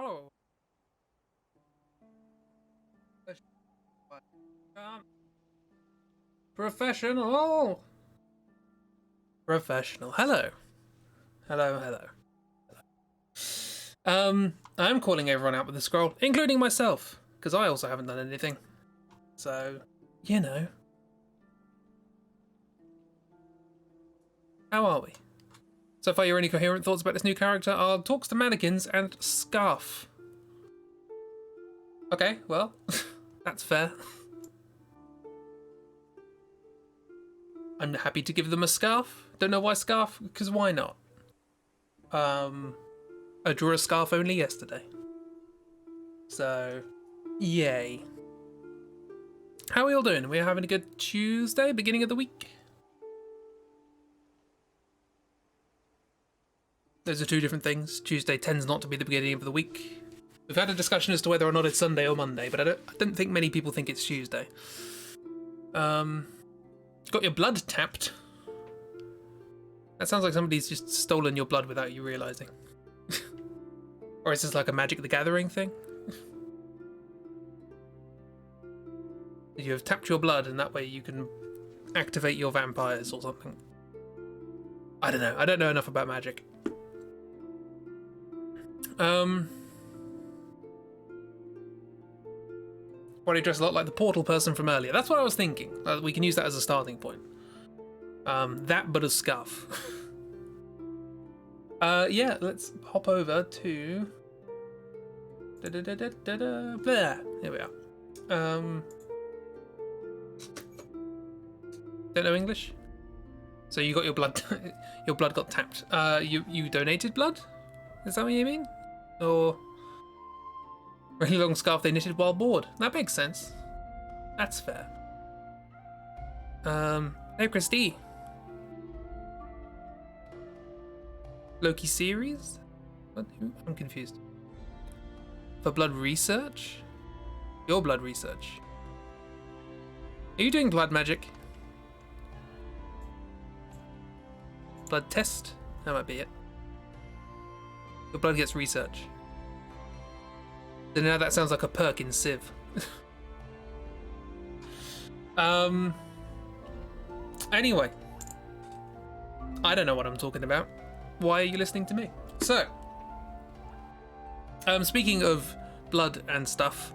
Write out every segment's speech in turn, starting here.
Hello. Um, professional. Professional. Hello. Hello, hello. I'm calling everyone out with the scroll, including myself, because I also haven't done anything. So, you know. How are we? So far, your only coherent thoughts about this new character are talks to mannequins and scarf. Okay, well, that's fair. I'm happy to give them a scarf. Don't know why scarf, because why not? I drew a scarf only yesterday. So, yay. How are we all doing? We're having a good Tuesday, beginning of the week? Those are two different things. Tuesday tends not to be the beginning of the week. We've had a discussion as to whether or not it's Sunday or Monday, but I don't think many people think it's Tuesday. Got your blood tapped. That sounds like somebody's just stolen your blood without you realizing. Or is this like a Magic the Gathering thing? You have tapped your blood and that way you can activate your vampires or something. I don't know. I don't know enough about magic. Body dress a lot like the portal person from earlier. That's what I was thinking. We can use that as a starting point. That but a scarf. Yeah, let's hop over to... There. Here we are. Don't know English? So you got your blood... your blood got tapped. You donated blood? Is that what you mean? Or... really long scarf they knitted while bored. That makes sense. That's fair. Hey Christy. Loki series? What? I'm confused. For blood research? Your blood research. Are you doing blood magic? Blood test? That might be it. Your blood gets research. So now that sounds like a perk in Civ. Anyway. I don't know what I'm talking about. Why are you listening to me? So, speaking of blood and stuff,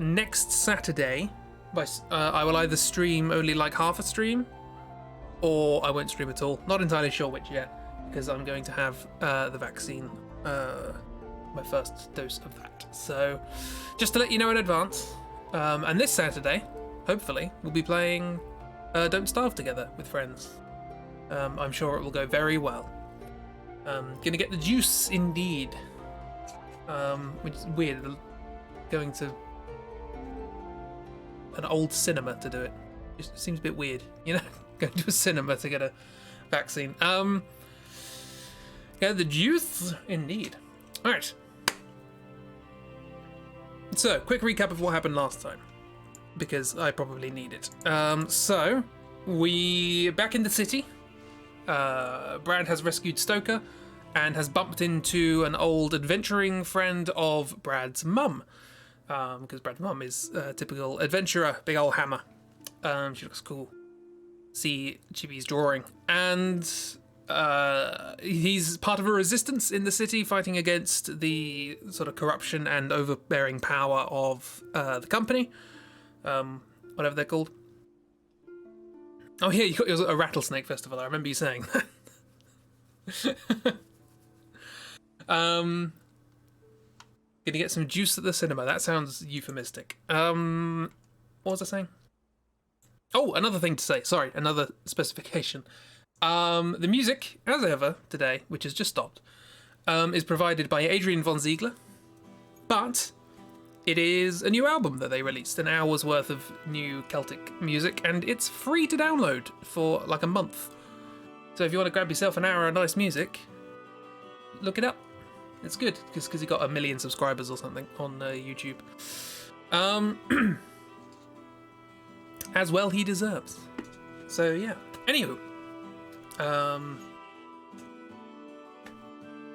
next Saturday, I will either stream only like half a stream, or I won't stream at all. Not entirely sure which yet, because I'm going to have the vaccine, my first dose of that. So, just to let you know in advance, and this Saturday, hopefully, we'll be playing Don't Starve together with friends. I'm sure it will go very well. Gonna get the juice indeed. Which is weird, going to an old cinema to do it. Just seems a bit weird, you know? Going to a cinema to get a vaccine. Yeah, the juice indeed. Alright. So, quick recap of what happened last time, because I probably need it. So, we back in the city. Brad has rescued Stoker and has bumped into an old adventuring friend of Brad's mum. Because Brad's mum is a typical adventurer, big old hammer. She looks cool. See Chibi's drawing. And he's part of a resistance in the city, fighting against the sort of corruption and overbearing power of the company. Whatever they're called. Oh yeah, you got a rattlesnake festival. I remember you saying that. Gonna get some juice at the cinema. That sounds euphemistic. What was I saying? Oh, another thing to say. Sorry, another specification. The music, as ever today, which has just stopped, is provided by Adrian von Ziegler, but it is a new album that they released, an hour's worth of new Celtic music, and it's free to download for like a month. So if you want to grab yourself an hour of nice music, look it up. It's good, because he got 1 million subscribers or something on YouTube. As well he deserves. So yeah. Anywho.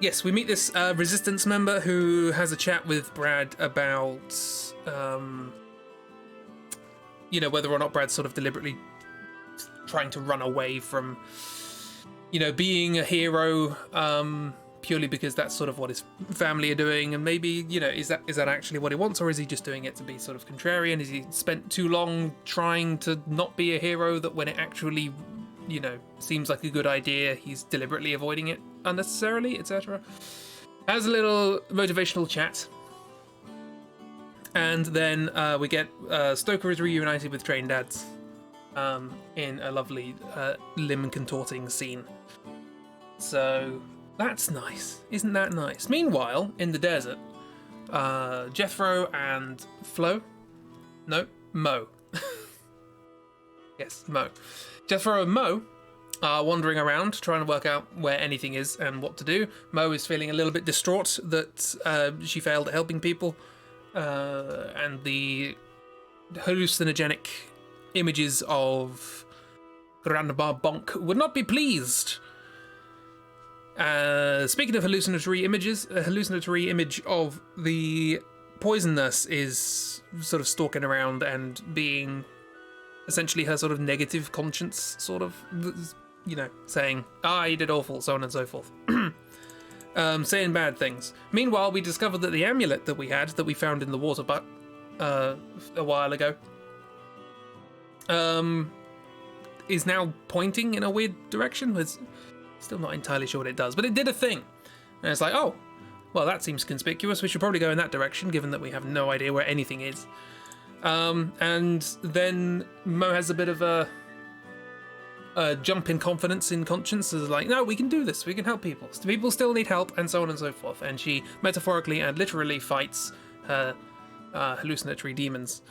yes, we meet this resistance member who has a chat with Brad about, you know, whether or not Brad's sort of deliberately trying to run away from, you know, being a hero, purely because that's sort of what his family are doing, and maybe, you know, is that actually what he wants, or is he just doing it to be sort of contrarian? Has he spent too long trying to not be a hero that when it actually, you know, seems like a good idea, he's deliberately avoiding it unnecessarily, etc. Has a little motivational chat, and then we get Stoker is reunited with trained dads in a lovely limb contorting scene. So that's nice. Isn't that nice? Meanwhile, in the desert, Jethro and Mo. Yes, Mo. Jethro and Mo are wandering around trying to work out where anything is and what to do. Mo is feeling a little bit distraught that she failed at helping people, and the hallucinogenic images of Grandma Bonk would not be pleased. Speaking of hallucinatory images, a hallucinatory image of the poison nurse is sort of stalking around and being essentially her sort of negative conscience, sort of, you know, saying, you did awful, so on and so forth. Saying bad things. Meanwhile, we discovered that the amulet that we found in the water butt a while ago, is now pointing in a weird direction. It's still not entirely sure what it does, but it did a thing. And it's like, oh, well, that seems conspicuous. We should probably go in that direction, given that we have no idea where anything is. And then Mo has a bit of a jump in confidence in conscience. Is like, no, we can do this. We can help people. People still need help, and so on and so forth. And she metaphorically and literally fights her hallucinatory demons.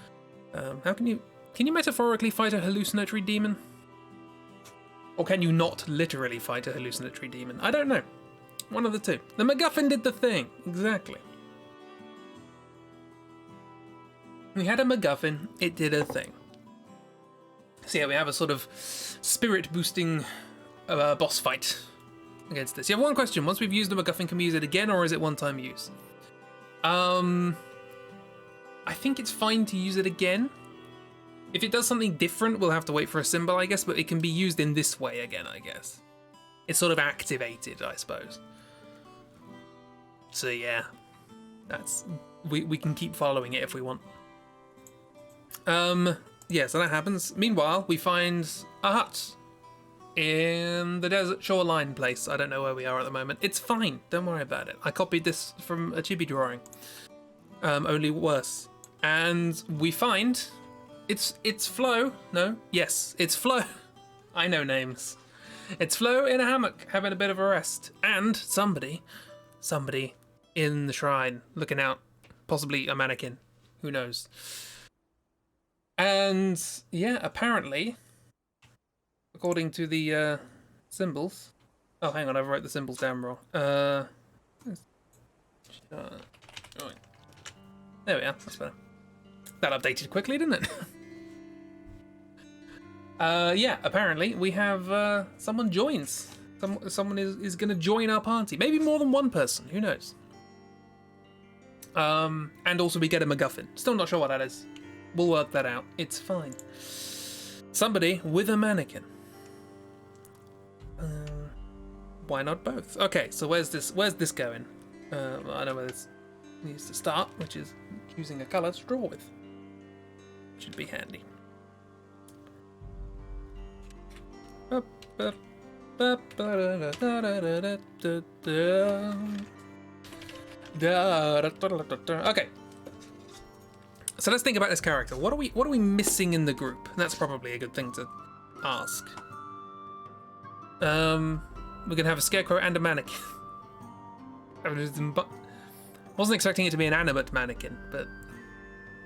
How can you metaphorically fight a hallucinatory demon? Or can you not literally fight a hallucinatory demon? I don't know. One of the two. The MacGuffin did the thing. Exactly. We had a MacGuffin. It did a thing. So yeah, we have a sort of spirit-boosting boss fight against this. You have one question. Once we've used the MacGuffin, can we use it again, or is it one-time use? I think it's fine to use it again. If it does something different, we'll have to wait for a symbol, I guess, but it can be used in this way again, I guess. It's sort of activated, I suppose. So yeah, that's we can keep following it if we want. Yeah, so that happens. Meanwhile, we find a hut in the desert shoreline place. I don't know where we are at the moment. It's fine, don't worry about it. I copied this from a chibi drawing, only worse. And we find... It's Flo. No? Yes, it's Flo. I know names. It's Flo in a hammock, having a bit of a rest. And somebody in the shrine, looking out. Possibly a mannequin. Who knows? And, yeah, apparently, according to the symbols... Oh, hang on, I wrote the symbols down wrong. There we are, that's better. That updated quickly, didn't it? Yeah, apparently we have someone joins. Someone is going to join our party. Maybe more than one person. Who knows? And also we get a MacGuffin. Still not sure what that is. We'll work that out. It's fine. Somebody with a mannequin. Why not both? Okay, so where's this going? Well, I know where this needs to start, which is choosing a colour to draw with. Should be handy. Okay. So let's think about this character. What are we missing in the group? That's probably a good thing to ask. We're gonna have a scarecrow and a mannequin. Wasn't expecting it to be an animate mannequin, but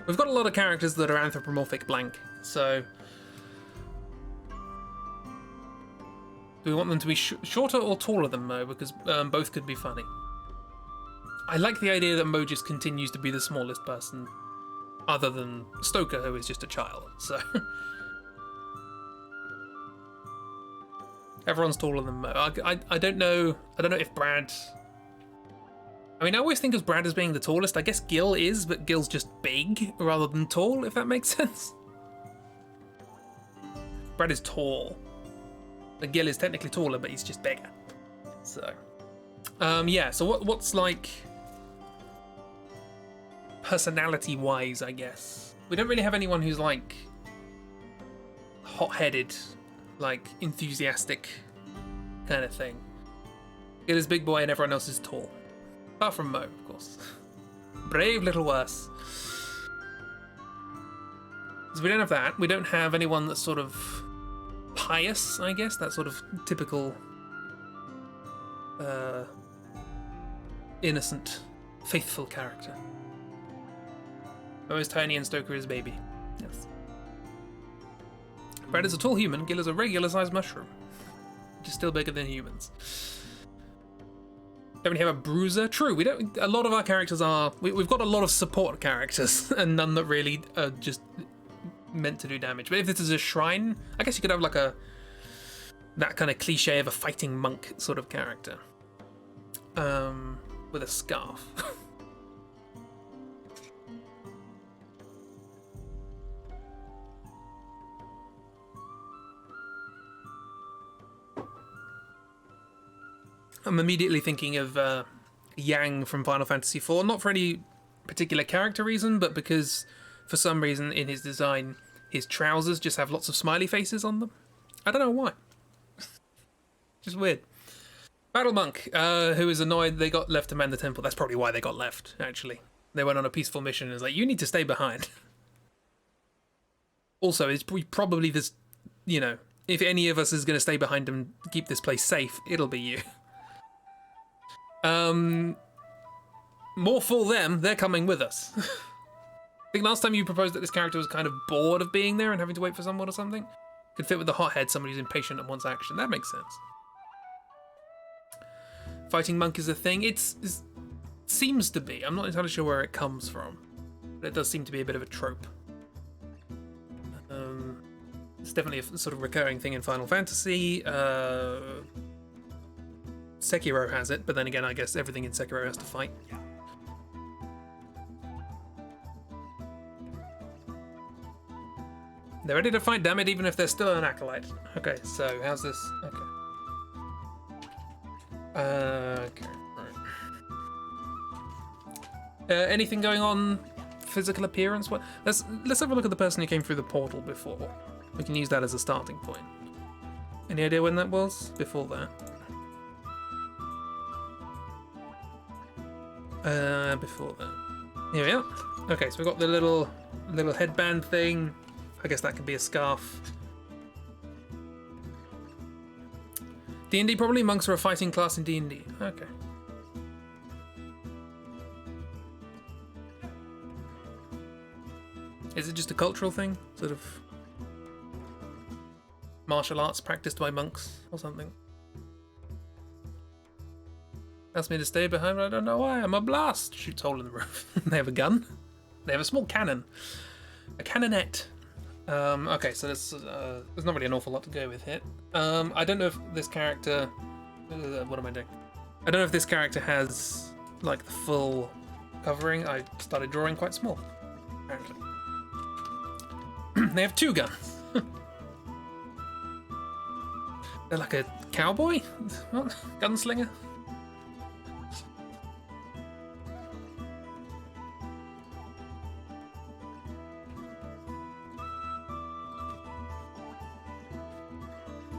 we've got a lot of characters that are anthropomorphic blank, so... Do we want them to be shorter or taller than Mo? Because both could be funny. I like the idea that Mo just continues to be the smallest person, other than Stoker, who is just a child, so... Everyone's taller than Mo. I don't know if Brad I mean, I always think of Brad as being the tallest. I guess Gil is, but Gil's just big rather than tall, if that makes sense. Brad is tall. The Gil is technically taller, but he's just bigger. So, yeah. So what's like personality-wise? I guess we don't really have anyone who's like hot-headed, like enthusiastic kind of thing. Gil is big boy, and everyone else is tall, apart from Mo, of course. Brave little worse. So we don't have that. We don't have anyone that's sort of pious, I guess, that sort of typical innocent, faithful character. Mo is tiny and Stoker is baby. Yes. Brad is a tall human, Gil is a regular-sized mushroom, which is still bigger than humans. Don't we have a bruiser? True, we don't. A lot of our characters are. We've got a lot of support characters, and none that really are just meant to do damage. But if this is a shrine, I guess you could have like that kind of cliche of a fighting monk sort of character, with a scarf. I'm immediately thinking of Yang from Final Fantasy IV, not for any particular character reason, but because for some reason in his design, his trousers just have lots of smiley faces on them. I don't know why. Just weird. Battle Monk, who is annoyed they got left to man the temple. That's probably why they got left, actually. They went on a peaceful mission and was like, you need to stay behind. Also, it's probably this, you know, if any of us is going to stay behind and keep this place safe, it'll be you. More fool them, they're coming with us. I think last time you proposed that this character was kind of bored of being there and having to wait for someone or something. Could fit with the hothead, somebody who's impatient and wants action. That makes sense. Fighting monk is a thing. It seems to be. I'm not entirely sure where it comes from, but it does seem to be a bit of a trope. It's definitely a sort of recurring thing in Final Fantasy. Sekiro has it, but then again, I guess everything in Sekiro has to fight. They're ready to fight, damn it, even if they're still an acolyte. Okay, so how's this? Okay. Okay, right. Anything going on? Physical appearance? What? Let's have a look at the person who came through the portal before. We can use that as a starting point. Any idea when that was? Before that. Before that. Here we are. Okay, so we've got the little headband thing. I guess that could be a scarf. D&D, probably monks are a fighting class in D&D. Okay. Is it just a cultural thing? Sort of martial arts practiced by monks or something? Asked me to stay behind, but I don't know why. I'm a blast. Shoots hole in the roof. They have a gun. They have a small cannon. A cannonette. Okay, so there's not really an awful lot to go with here. I don't know if this character... what am I doing? I don't know if this character has, like, the full covering. I started drawing quite small, apparently. They have two guns. They're like a cowboy? What? Gunslinger?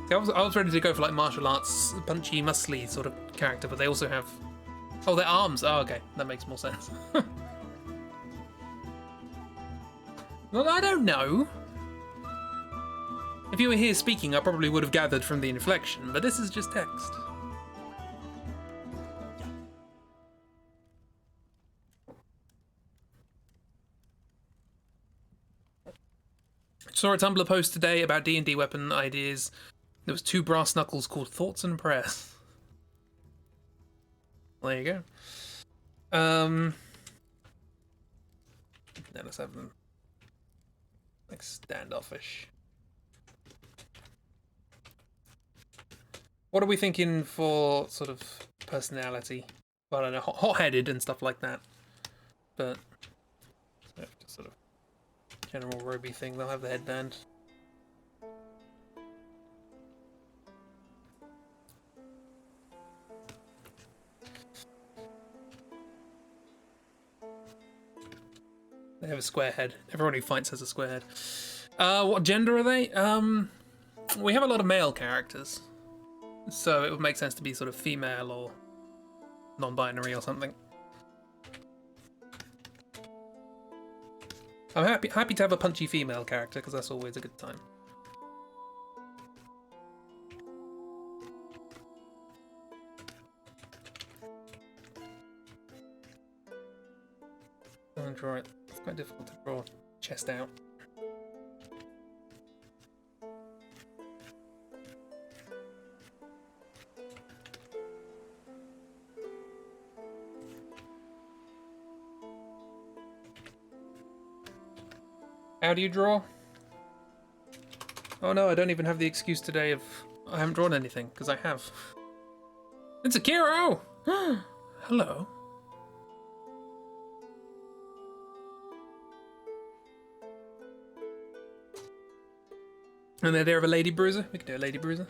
I was ready to go for like martial arts, punchy, muscly sort of character, but they also have... Oh, their arms! Oh, okay. That makes more sense. Well, I don't know. If you were here speaking, I probably would have gathered from the inflection, but this is just text. Saw a Tumblr post today about D&D weapon ideas. There was 2 brass knuckles called Thoughts and Prayers. There you go. Now let's have them like standoffish. What are we thinking for sort of personality? well, I don't know, hot-headed and stuff like that. But so just sort of general roby thing. They'll have the headband. They have a square head. Everyone who fights has a square head. What gender are they? We have a lot of male characters, so it would make sense to be sort of female or non-binary or something. I'm happy to have a punchy female character because that's always a good time. I'll draw it. It's quite difficult to draw chest out. How do you draw? Oh no, I don't even have the excuse today of I haven't drawn anything, because I have. It's Akiro! Hello. And they're there of a lady bruiser. We can do a lady bruiser.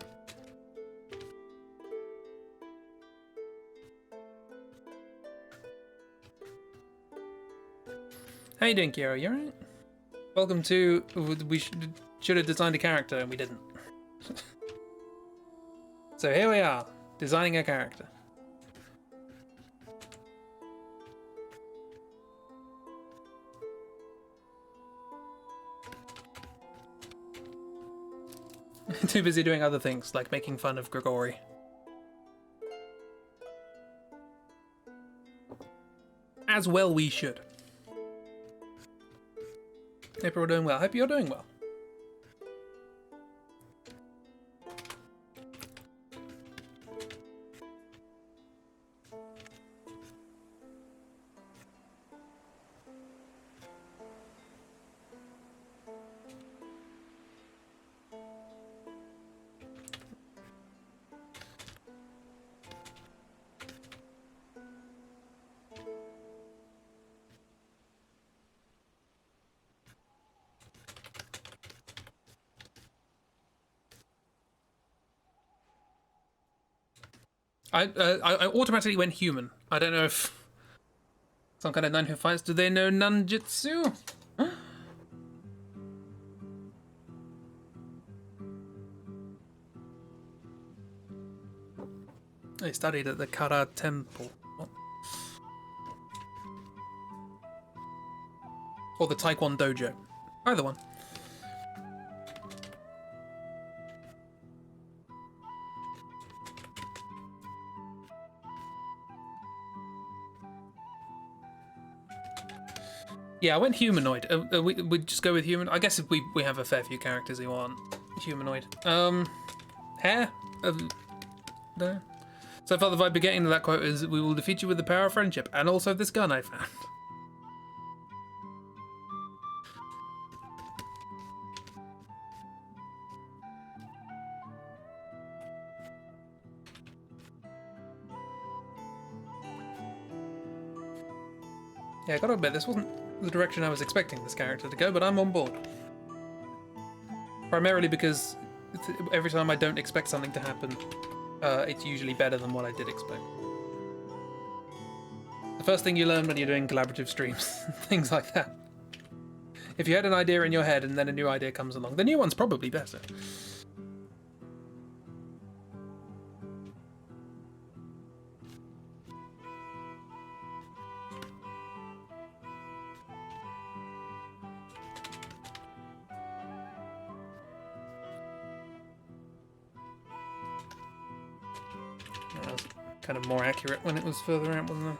How you doing, Kiro? You alright? Welcome to... We should have designed a character and we didn't. So here we are, designing a character. Too busy doing other things, like making fun of Grigori. As well we should. Hope you're all doing well. Hope you're doing well. I automatically went human. I don't know if some kind of nun who fights. Do they know ninjutsu? They studied at the Kara Temple. What? Or the Taekwondo Dojo. Either one. Yeah, I went humanoid. We just go with human. I guess if we have a fair few characters who aren't humanoid. Hair? No. So far the vibe you're getting to that quote is, we will defeat you with the power of friendship, and also this gun I found. Yeah, I gotta admit, this wasn't the direction I was expecting this character to go, but I'm on board. Primarily because every time I don't expect something to happen, it's usually better than what I did expect. The first thing you learn when you're doing collaborative streams, things like that. If you had an idea in your head and then a new idea comes along, the new one's probably better. That was kind of more accurate when it was further out, wasn't it?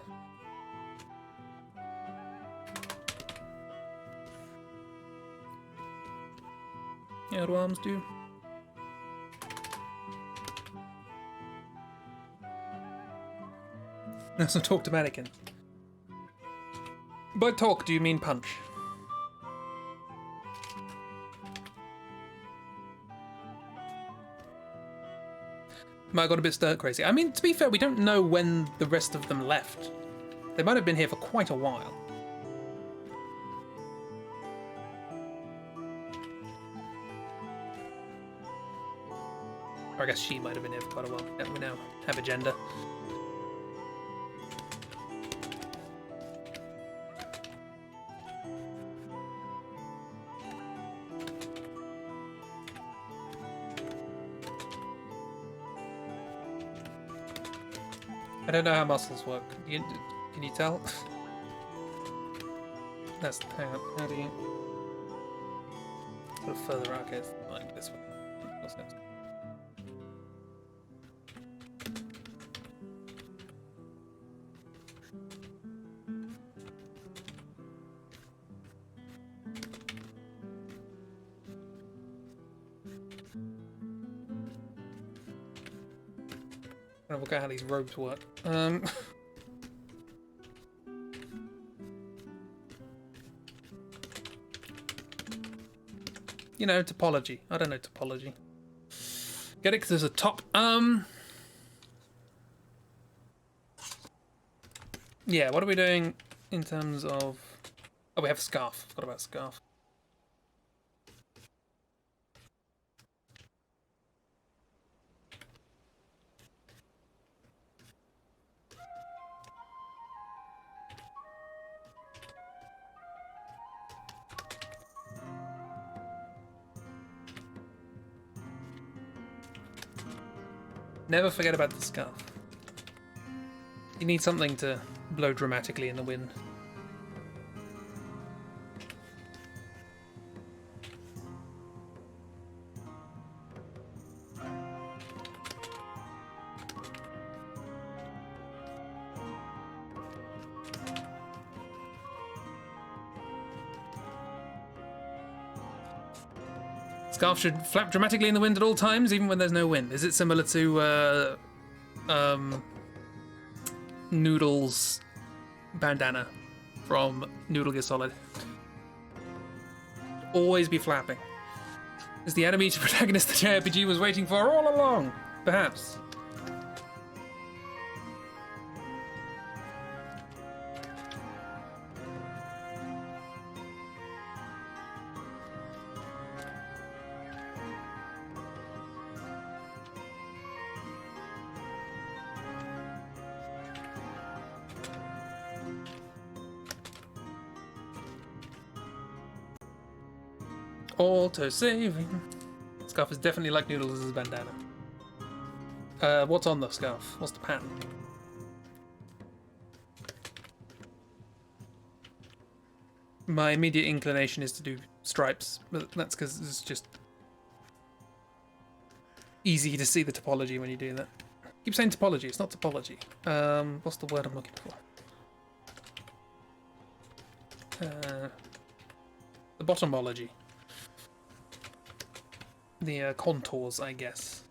Yeah, what do arms do? So talk to mannequin. By talk, do you mean punch? Might have got a bit stir crazy. I mean, to be fair, we don't know when the rest of them left. They might have been here for quite a while. Or I guess she might have been here for quite a while. Yeah, we now have a gender. I don't know how muscles work. Can you tell? Hang on. How do you? Sort of further out, okay, it's like this one. What's next? I don't know how these robes work. You know, topology. I don't know topology. Get it? Because there's a top. Yeah, what are we doing in terms of... Oh, we have a scarf. Forgot about scarf. Never forget about the scarf. You need something to blow dramatically in the wind. Scarf should flap dramatically in the wind at all times, even when there's no wind. Is it similar to Noodle's bandana from Noodle Gear Solid? Always be flapping. Is the enemy to protagonist the JRPG was waiting for all along? Perhaps. Auto-saving. Scarf is definitely like Noodles' bandana. What's on the scarf? What's the pattern? My immediate inclination is to do stripes, but that's because it's just easy to see the topology when you do that. I keep saying topology, it's not topology. What's the word I'm looking for? The bottomology. The contours, I guess.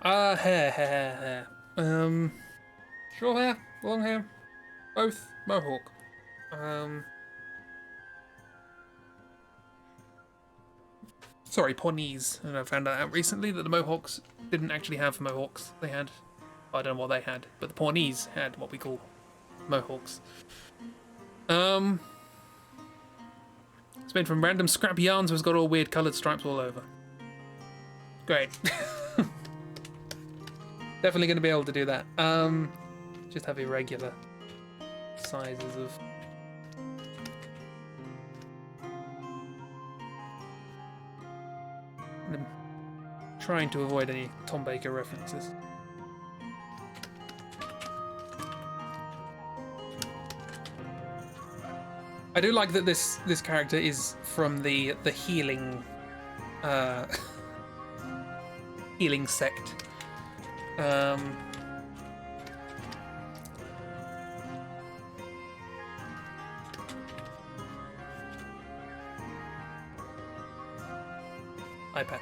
Hair. Short hair, long hair, both, mohawk. Sorry, Pawnees. And I found out recently that the Mohawks didn't actually have mohawks. They had, I don't know what they had, but the Pawnees had what we call mohawks. It's made from random scrap yarns, so it's got all weird coloured stripes all over. Great. Definitely going to be able to do that. Just have irregular sizes of... I'm trying to avoid any Tom Baker references. I do like that this character is from the healing healing sect. Eye patch.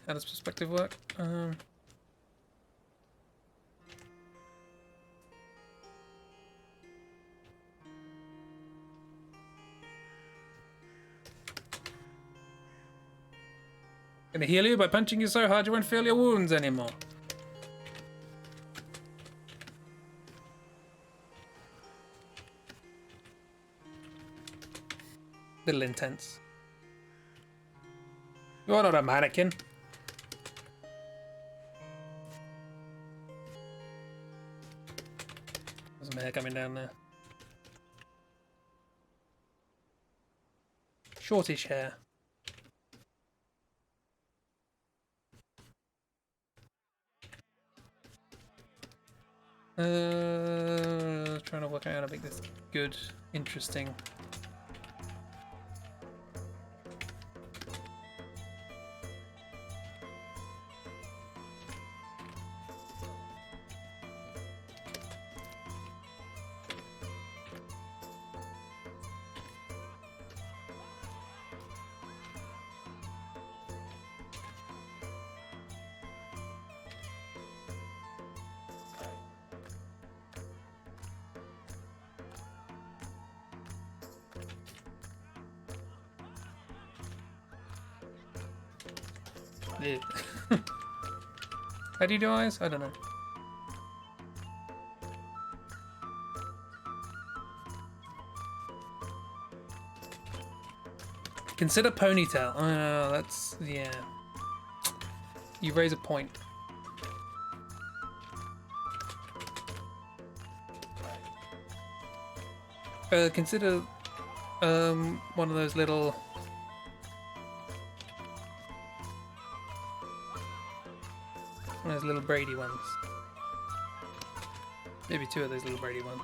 How does perspective work? Gonna heal you by punching you so hard you won't feel your wounds anymore. Little intense. You're not a mannequin. There's some hair coming down there. Shortish hair. Trying to work out how to make this good, interesting. How do you do eyes? I don't know. Consider ponytail. Oh, that's... yeah. You raise a point. Consider one of those little... one of those little Brady ones. Maybe two of those little Brady ones.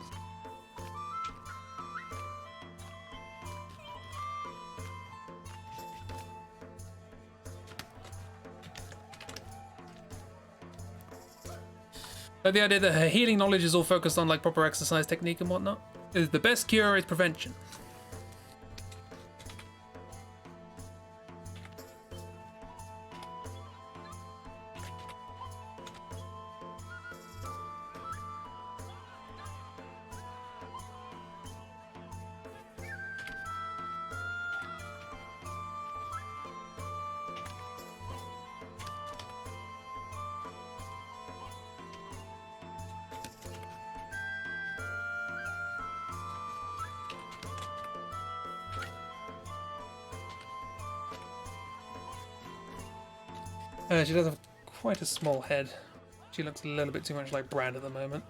But the idea that her healing knowledge is all focused on like proper exercise technique and whatnot is the best cure is prevention. She does have quite a small head. She looks a little bit too much like Brad at the moment.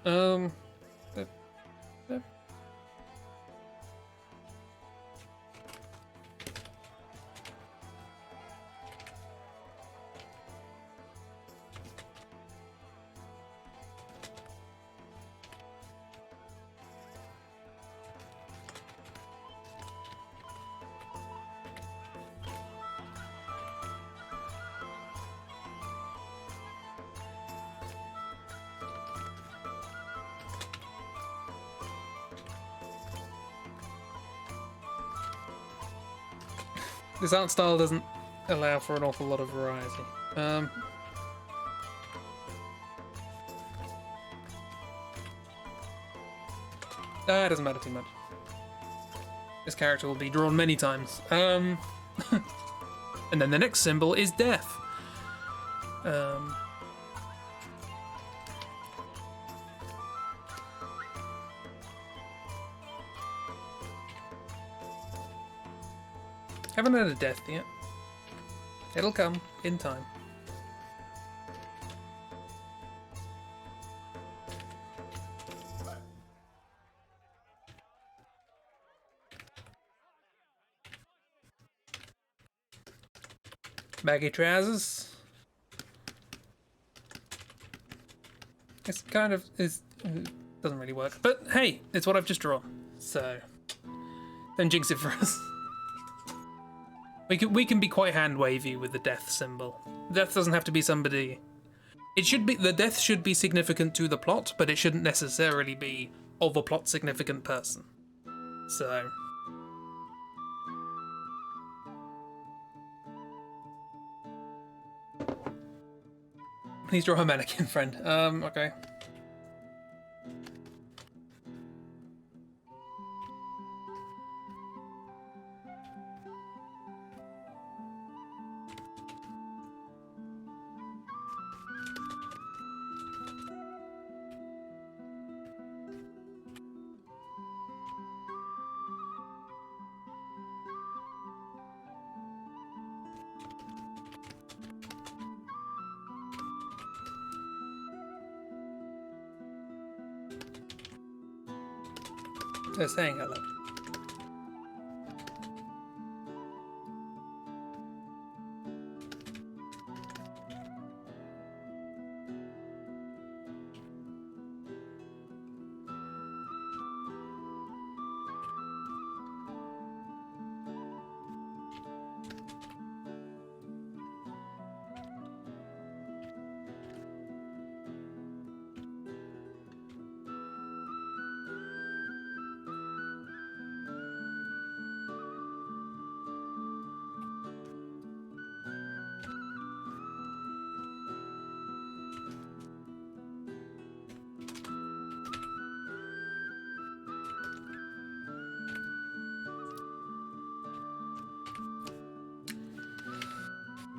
This art style doesn't allow for an awful lot of variety. It doesn't matter too much. This character will be drawn many times. And then the next symbol is death. Haven't had a death yet. It'll come in time. Baggy trousers. It's kind of doesn't really work, but hey, it's what I've just drawn, so don't jinx it for us. We can be quite hand wavy with the death symbol. Death doesn't have to be somebody. It should be the death should be significant to the plot, but it shouldn't necessarily be of a plot significant person. So. Please draw a mannequin friend. Okay. They're saying hello.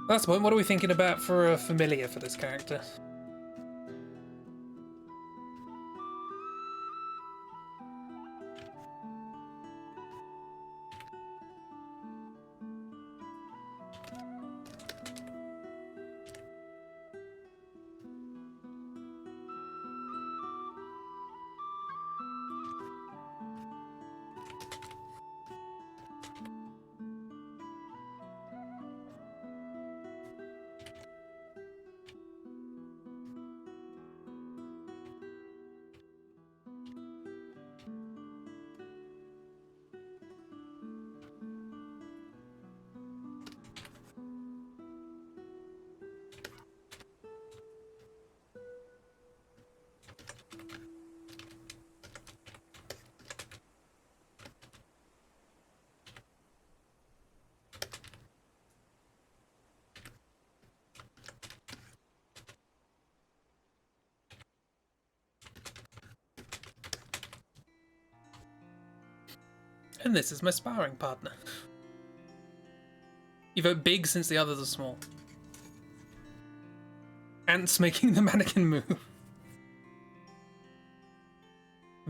That's the point. What are we thinking about for a familiar for this character? And this is my sparring partner. You vote big since the others are small. Ants making the mannequin move.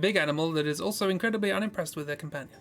Big animal that is also incredibly unimpressed with their companion.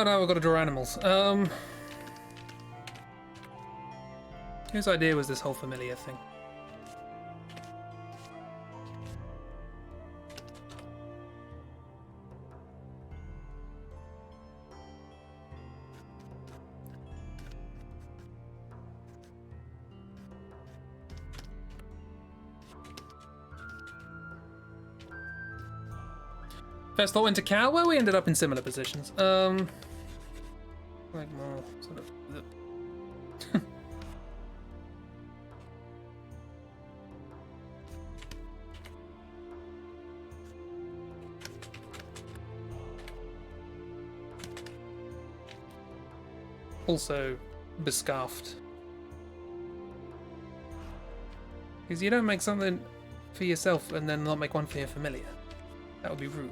Now we've got to draw animals. Whose idea was this whole familiar thing? First thought went to cow. Well, we ended up in similar positions. Like more sort of. Also, bescarfed. Because you don't make something for yourself and then not make one for your familiar. That would be rude.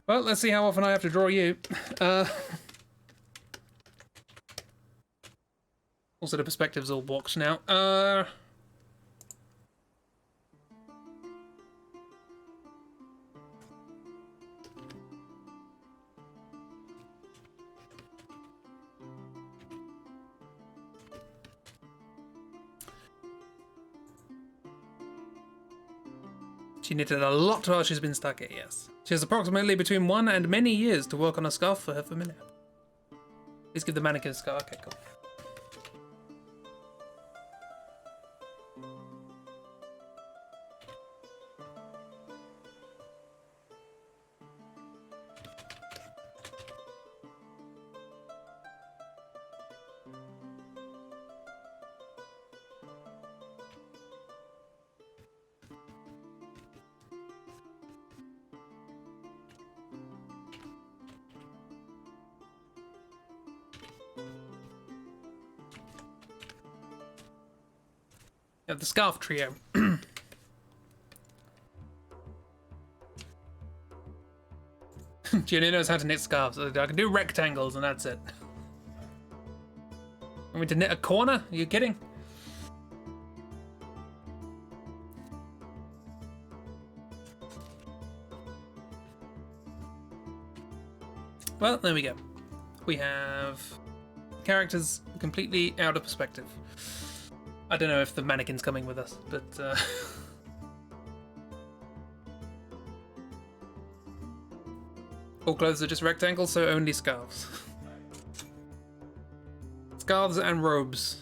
Well, let's see how often I have to draw you. Also, the perspective's all blocked now. She knitted a lot while she's been stuck here, yes. She has approximately between 1 and many years to work on a scarf for her familiar. Please give the mannequin a scarf. Okay, cool. You have the scarf trio. Jenny knows how to knit scarves. I can do rectangles and that's it. Want me to knit a corner? Are you kidding? Well, there we go. We have characters completely out of perspective. I don't know if the mannequin's coming with us, but all clothes are just rectangles, so only scarves. Scarves and robes.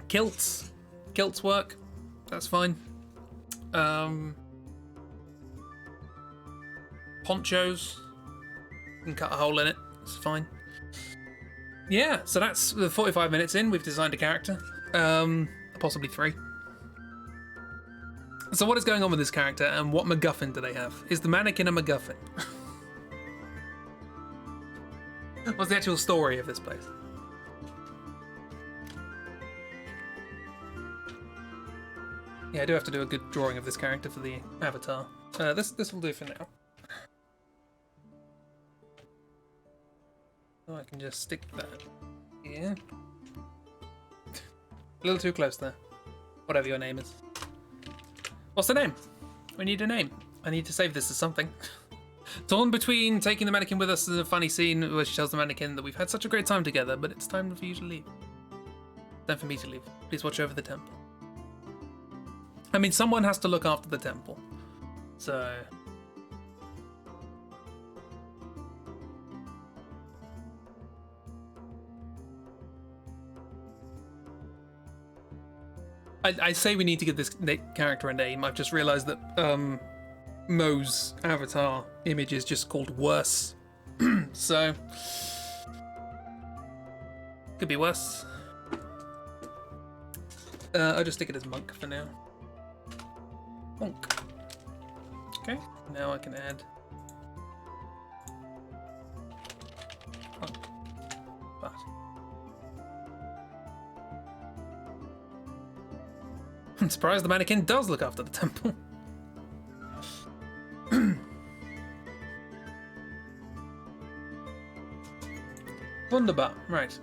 Kilts. Kilts work. That's fine. Ponchos. You can cut a hole in it. It's fine. Yeah, so that's the 45 minutes in. We've designed a character. Possibly 3. So what is going on with this character and what MacGuffin do they have? Is the mannequin a MacGuffin? What's the actual story of this place? Yeah, I do have to do a good drawing of this character for the avatar. This will do for now. Oh, I can just stick that here. A little too close there. Whatever your name is. What's the name? We need a name. I need to save this as something. Torn between taking the mannequin with us in a funny scene where she tells the mannequin that we've had such a great time together, but it's time for you to leave. Time for me to leave. Please watch over the temple. I mean, someone has to look after the temple. So... I say we need to give this character a name. I've just realised that Mo's avatar image is just called Worse. So, could be worse. I'll just stick it as Monk for now. Monk. Okay, now I can add Monk. But I'm surprised the mannequin does look after the temple. Wunderbar, right.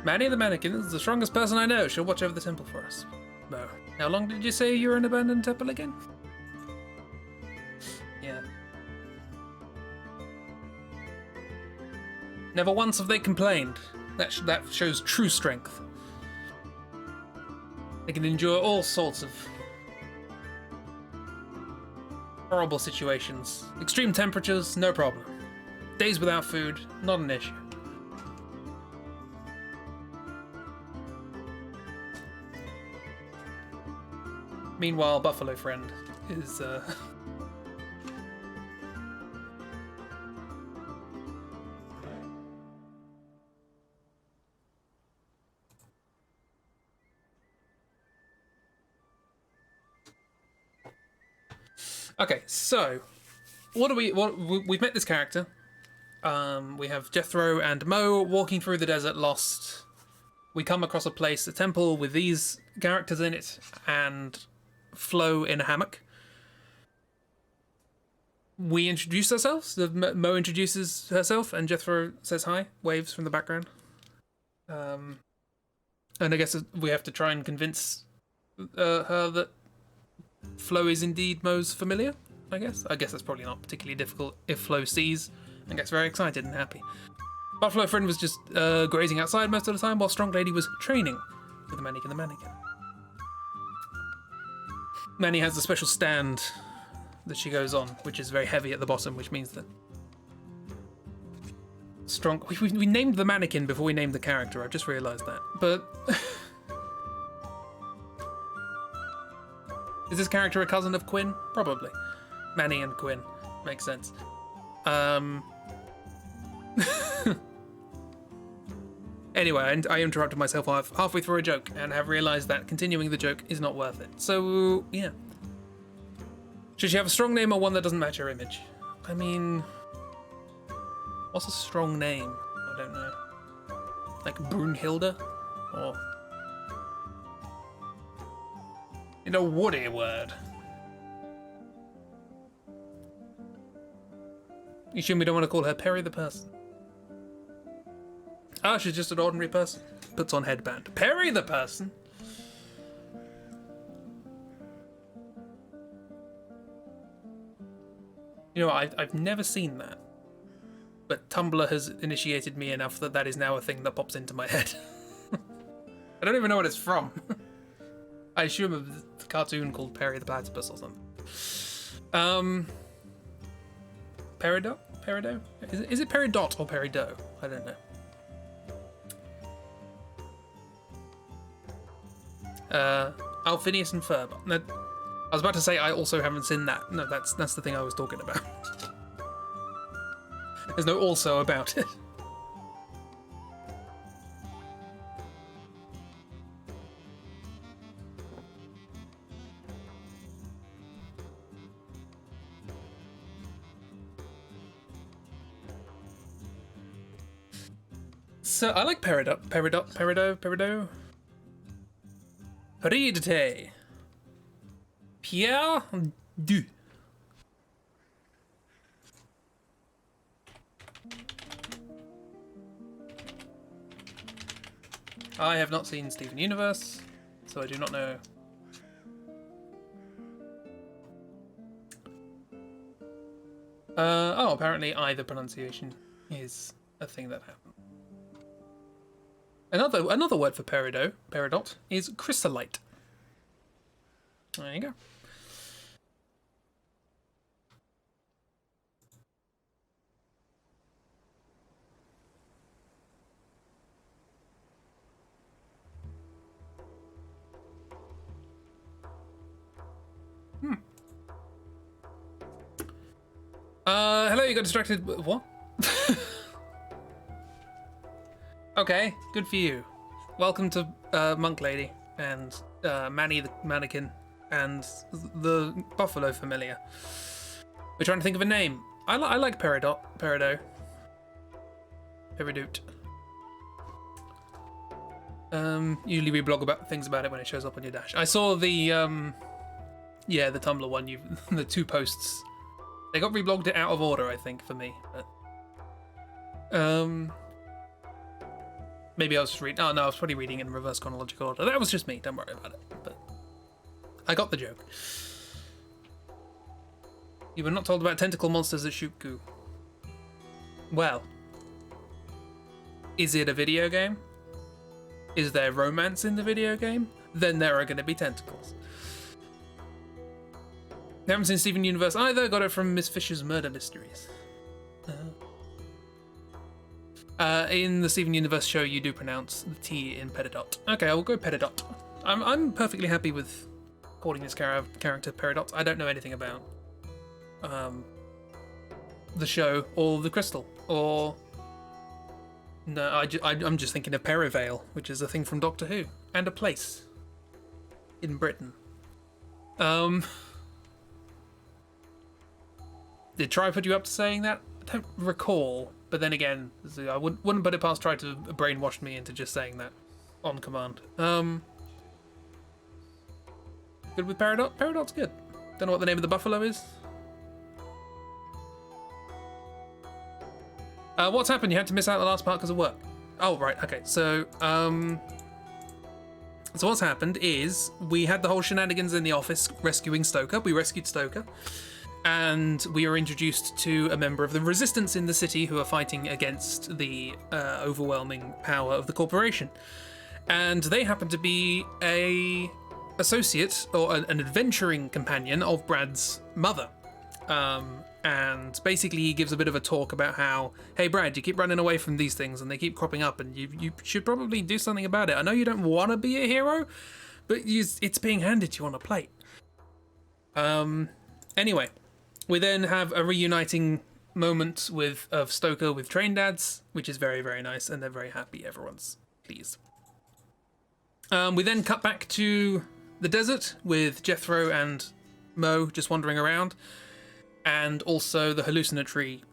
Manny the mannequin is the strongest person I know. She'll watch over the temple for us. Mo, how long did you say you were in an abandoned temple again? Yeah. Never once have they complained. That shows true strength. They can endure all sorts of horrible situations. Extreme temperatures, no problem. Days without food, not an issue. Meanwhile, Buffalo Friend is okay, so we've met this character. We have Jethro and Mo walking through the desert, lost. We come across a place, a temple with these characters in it, and Flo in a hammock. We introduce ourselves. Mo introduces herself, and Jethro says hi, waves from the background. And I guess we have to try and convince her that Flo is indeed Mo's familiar, I guess. I guess that's probably not particularly difficult if Flo sees and gets very excited and happy. Buffalo Friend was just grazing outside most of the time while Strong Lady was training with the mannequin. Manny has a special stand that she goes on, which is very heavy at the bottom, which means that Strong... We named the mannequin before we named the character, I've just realised that. But... Is this character a cousin of Quinn? Probably. Manny and Quinn. Makes sense. Anyway, I interrupted myself halfway through a joke and have realised that continuing the joke is not worth it. So, yeah. Should she have a strong name or one that doesn't match her image? I mean... What's a strong name? I don't know. Like Brunhilde? Or... In a woody word. You sure we don't want to call her Perry the person? Ah, she's just an ordinary person. Puts on headband. Perry the person? You know, I've never seen that. But Tumblr has initiated me enough that that is now a thing that pops into my head. I don't even know what it's from. I assume a cartoon called Perry the Platypus or something. Peridot? Peridot? Is it Peridot or Peridot? I don't know. Phineas and Ferb. No, I was about to say I also haven't seen that. No, that's the thing I was talking about. There's no also about it. So I like Peridot. Peridot. Heredité. Pierre du. I have not seen Steven Universe, so I do not know. Oh, apparently either pronunciation is a thing that happens. Another word for peridot, is chrysolite. There you go. Hello, you got distracted. What? Okay, good for you. Welcome to Monk Lady and Manny the Mannequin and the Buffalo Familiar. We're trying to think of a name. I like Peridot. Peridot. Usually we blog about things about it when it shows up on your dash. I saw the the Tumblr one. The two posts. They got reblogged it out of order, I think, for me. But, maybe I was just reading. Oh no, I was probably reading in reverse chronological order. That was just me. Don't worry about it. But I got the joke. You were not told about tentacle monsters that shoot goo. Well, is it a video game? Is there romance in the video game? then there are going to be tentacles. Haven't seen Steven Universe either. Got it from Miss Fisher's Murder Mysteries. In the Steven Universe show, you do pronounce the T in Peridot. Okay, I will go Peridot. I'm perfectly happy with calling this character Peridot. I don't know anything about the show or the crystal or no. I'm just thinking of Perivale, which is a thing from Doctor Who and a place in Britain. Did Try put you up to saying that? I don't recall, but then again, I wouldn't put it past Try to brainwash me into just saying that on command. Good with Peridot? Peridot's good. Don't know what the name of the buffalo is. What's happened? You had to miss out the last part because of work. Oh, right, okay. So what's happened is we had the whole shenanigans in the office rescuing Stoker. We rescued Stoker. And we are introduced to a member of the resistance in the city who are fighting against the overwhelming power of the corporation. And they happen to be a associate or an adventuring companion of Brad's mother. And basically he gives a bit of a talk about how, hey Brad, you keep running away from these things and they keep cropping up and you should probably do something about it. I know you don't want to be a hero, but it's being handed to you on a plate. Anyway. We then have a reuniting moment of Stoker with Train Dads, which is very, very nice, and they're very happy. Everyone's pleased. We then cut back to the desert with Jethro and Mo just wandering around, and also the hallucinatory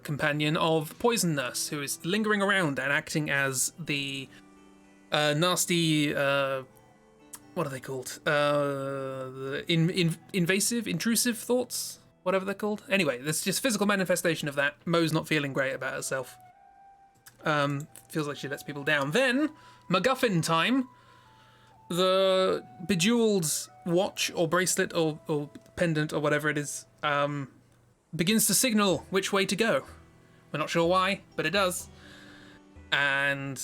companion of Poison Nurse, who is lingering around and acting as the nasty... what are they called? The invasive, intrusive thoughts? Whatever they're called. Anyway, there's just physical manifestation of that. Mo's not feeling great about herself. Feels like she lets people down. Then, MacGuffin time. The bejeweled watch or bracelet or pendant or whatever it is begins to signal which way to go. We're not sure why, but it does. And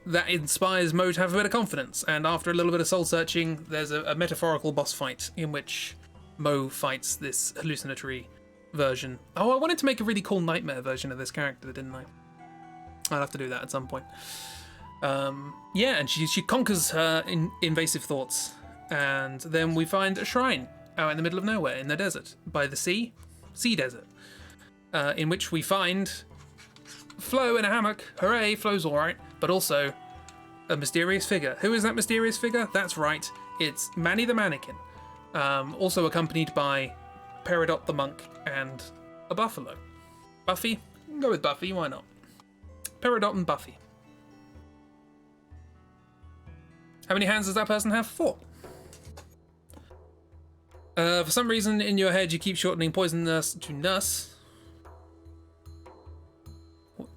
that inspires Mo to have a bit of confidence. And after a little bit of soul searching, there's a metaphorical boss fight in which Mo fights this hallucinatory version. Oh, I wanted to make a really cool nightmare version of this character, didn't I? I'll have to do that at some point. Yeah, and she conquers her invasive thoughts. And then we find a shrine out in the middle of nowhere in the desert, by the sea desert, in which we find Flo in a hammock. Hooray, Flo's alright. But also a mysterious figure. Who is that mysterious figure? That's right, it's Manny the Mannequin. Also accompanied by Peridot the monk and a buffalo. Buffy? Go with Buffy, why not? Peridot and Buffy. How many hands does that person have? 4. For some reason in your head you keep shortening Poison Nurse to Nurse.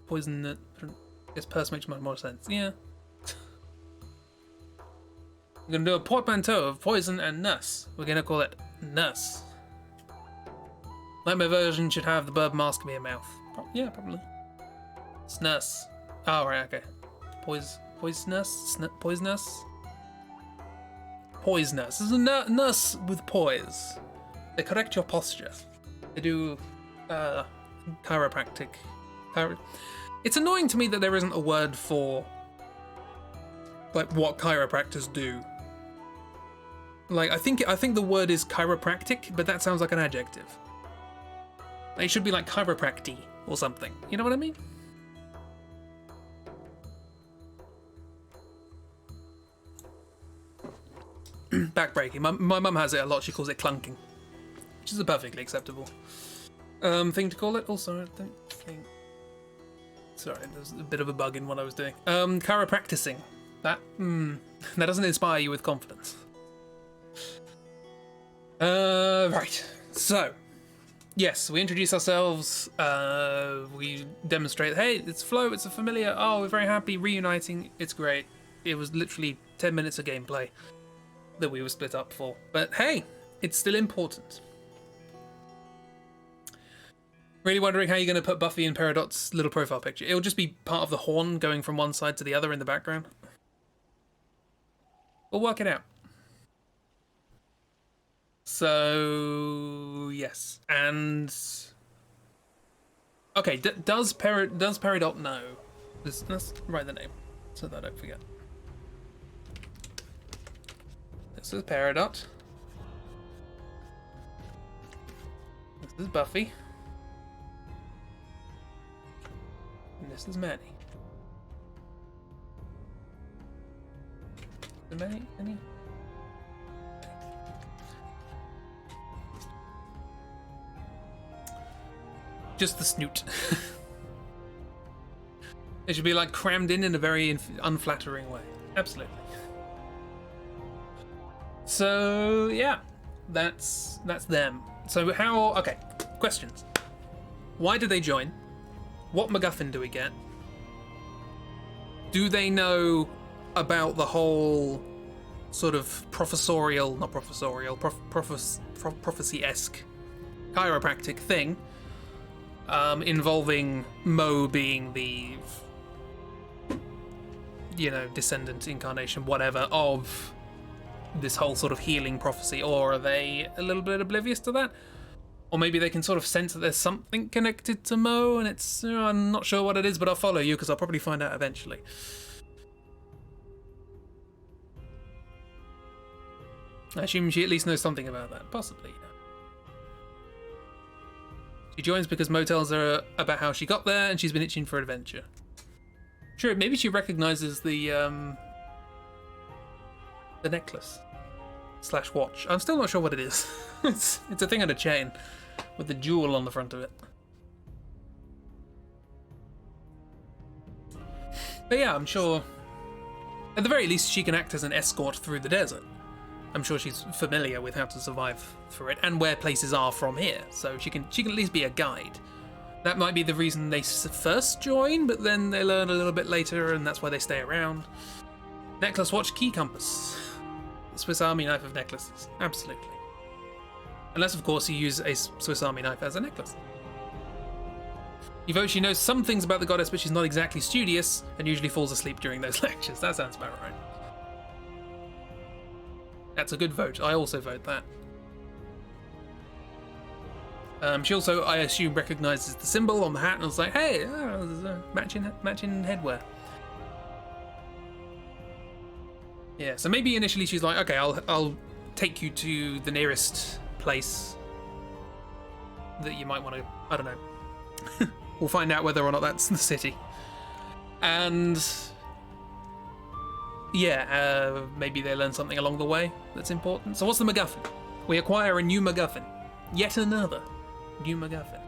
Poison Nurse? I guess Purse makes much more sense. Yeah. We're going to do a portmanteau of Poison and Nurse. We're going to call it Nurse. Nightmare version should have the bird mask me a mouth. Yeah, probably. It's Nurse. Oh, right, okay. Poisonous? Poisonous? Poisonous. This is a nurse with poise. They correct your posture. They do chiropractic. It's annoying to me that there isn't a word for like what chiropractors do. Like I think the word is chiropractic, but that sounds like an adjective. It should be like chiropracty or something. You know what I mean? Backbreaking. My mum has it a lot. She calls it clunking, which is a perfectly acceptable thing to call it. Also, I don't think. Sorry, there's a bit of a bug in what I was doing. Chiropracticing. That doesn't inspire you with confidence. Right. So, yes, we introduce ourselves. We demonstrate, hey, it's Flo, it's a familiar. Oh, we're very happy, reuniting. It's great. It was literally 10 minutes of gameplay that we were split up for. But hey, it's still important. Really wondering how you're going to put Buffy in Peridot's little profile picture. It'll just be part of the horn going from one side to the other in the background. We'll work it out. So yes, and okay. Does Peridot know? Let's write the name so that I don't forget. This is Peridot. This is Buffy. And this is Manny. Is Manny? Just the snoot. It should be like crammed in a very unflattering way. Absolutely. So yeah, that's them. So how? Okay, questions. Why did they join? What MacGuffin do we get? Do they know about the whole sort of prophecy-esque chiropractic thing involving Mo being the, descendant, incarnation, whatever, of this whole sort of healing prophecy, or are they a little bit oblivious to that? Or maybe they can sort of sense that there's something connected to Mo, and it's, I'm not sure what it is, but I'll follow you because I'll probably find out eventually. I assume she at least knows something about that, possibly. She joins because Mo tells her about how she got there, and she's been itching for adventure. Sure, maybe she recognizes the necklace / watch. I'm still not sure what it is. It's a thing on a chain with the jewel on the front of it. But yeah, I'm sure at the very least she can act as an escort through the desert. I'm sure she's familiar with how to survive through it and where places are from here, so she can at least be a guide. That might be the reason they first join, but then they learn a little bit later, and that's why they stay around. Necklace, watch, key, compass. The Swiss Army knife of necklaces. Absolutely. Unless, of course, you use a Swiss Army knife as a necklace. You vote she knows some things about the goddess, but she's not exactly studious, and usually falls asleep during those lectures. That sounds about right. That's a good vote. I also vote that. She also, I assume, recognizes the symbol on the hat and was like, hey, matching headwear. Yeah, so maybe initially she's like, okay, I'll take you to the nearest place that you might want to, I don't know. We'll find out whether or not that's the city. And yeah, maybe they learn something along the way that's important. So what's the MacGuffin? We acquire a new MacGuffin. Yet another new MacGuffin.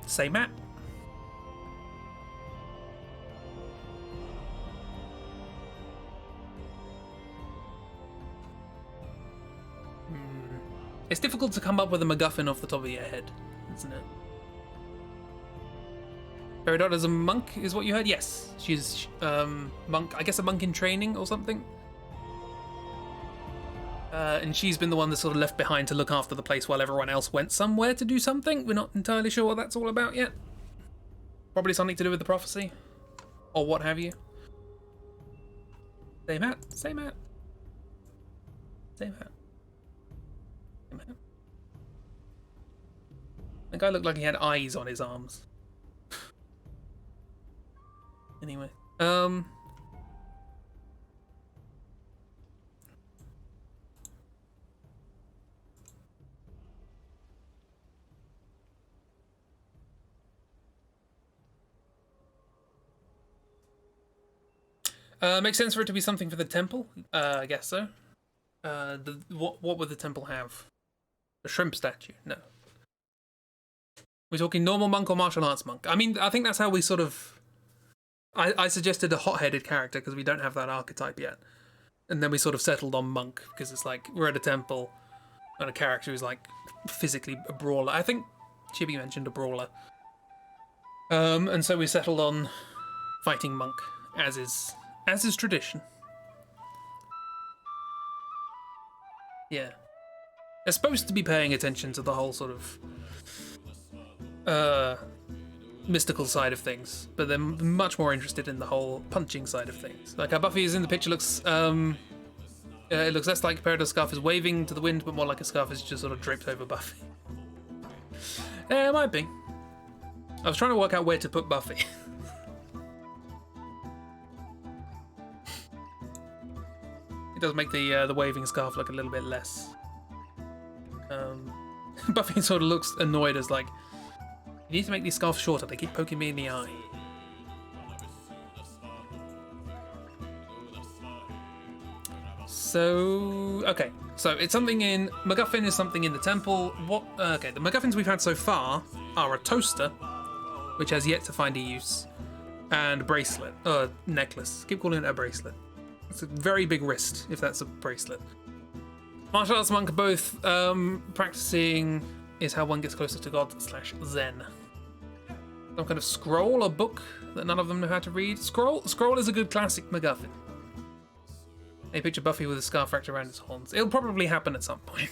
Say Matt. It's difficult to come up with a MacGuffin off the top of your head, isn't it? Peridot is a monk, is what you heard? Yes, she's monk. I guess a monk in training or something. And she's been the one that's sort of left behind to look after the place while everyone else went somewhere to do something. We're not entirely sure what that's all about yet. Probably something to do with the prophecy, or what have you. Say Matt. Say Matt. Say Matt. The guy looked like he had eyes on his arms. Anyway, makes sense for it to be something for the temple. I guess so. What would the temple have? A shrimp statue? No. We're talking normal monk or martial arts monk. I mean, I think that's how we sort of. I suggested a hot-headed character because we don't have that archetype yet, and then we sort of settled on monk because it's like we're at a temple, and a character who's like physically a brawler. I think Chibi mentioned a brawler, and so we settled on fighting monk as is tradition. Yeah. They're supposed to be paying attention to the whole sort of mystical side of things, but they're much more interested in the whole punching side of things. Like how Buffy is in the picture looks, it looks less like Peridot's scarf is waving to the wind, but more like a scarf is just sort of draped over Buffy. Yeah, it might be. I was trying to work out where to put Buffy. It does make the waving scarf look a little bit less. Buffy sort of looks annoyed as like, you need to make these scarves shorter, they keep poking me in the eye. So, okay. So it's something in, MacGuffin is something in the temple. What, okay, the MacGuffins we've had so far are a toaster, which has yet to find a use, and a bracelet, necklace. Keep calling it a bracelet. It's a very big wrist, if that's a bracelet. Martial arts monk, both practicing is how one gets closer to God / Zen. Some kind of scroll or book that none of them know how to read. Scroll is a good classic MacGuffin. They picture Buffy with a scarf wrapped around his horns. It'll probably happen at some point.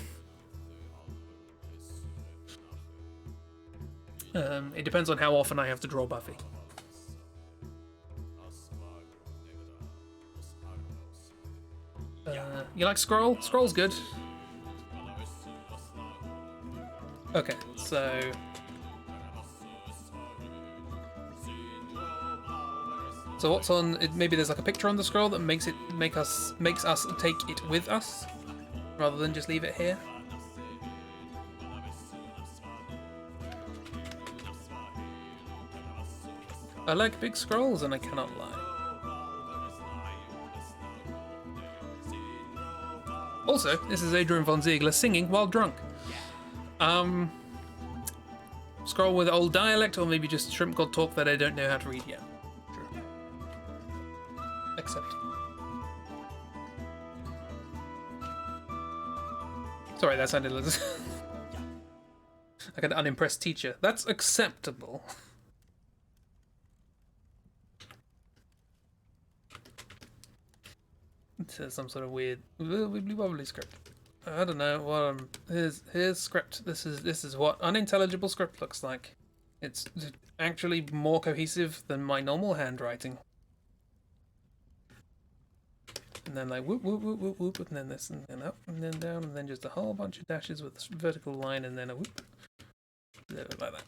It depends on how often I have to draw Buffy. You like Scroll? Scroll's good. Okay, so... So what's on? Maybe there's like a picture on the scroll that makes us take it with us, rather than just leave it here. I like big scrolls, and I cannot lie. Also, this is Adrian von Ziegler singing while drunk. Scroll with old dialect, or maybe just shrimp god talk that I don't know how to read yet. Accept. Sorry, that sounded like an unimpressed teacher. That's acceptable. It's some sort of weird wibbly-wobbly script. I don't know what here's script. This is what unintelligible script looks like. It's actually more cohesive than my normal handwriting. And then like whoop whoop whoop whoop whoop, and then this, and then up, and then down, and then just a whole bunch of dashes with a vertical line, and then a whoop, like that.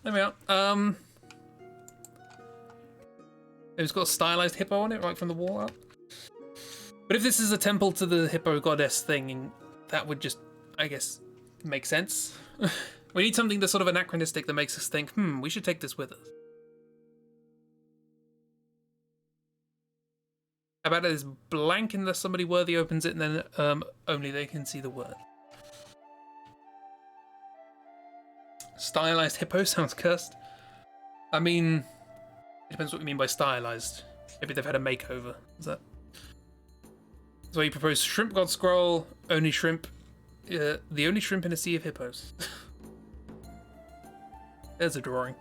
There we are. It's got a stylized hippo on it, right from the wall up. But if this is a temple to the hippo goddess thing, that would just, I guess, make sense. We need something that's sort of anachronistic that makes us think, we should take this with us. How about it is blank unless somebody worthy opens it, and then only they can see the word. Stylized hippo sounds cursed. I mean, it depends what you mean by stylized. Maybe they've had a makeover. Is that? So you propose shrimp god scroll, only shrimp, the only shrimp in a sea of hippos. There's a drawing.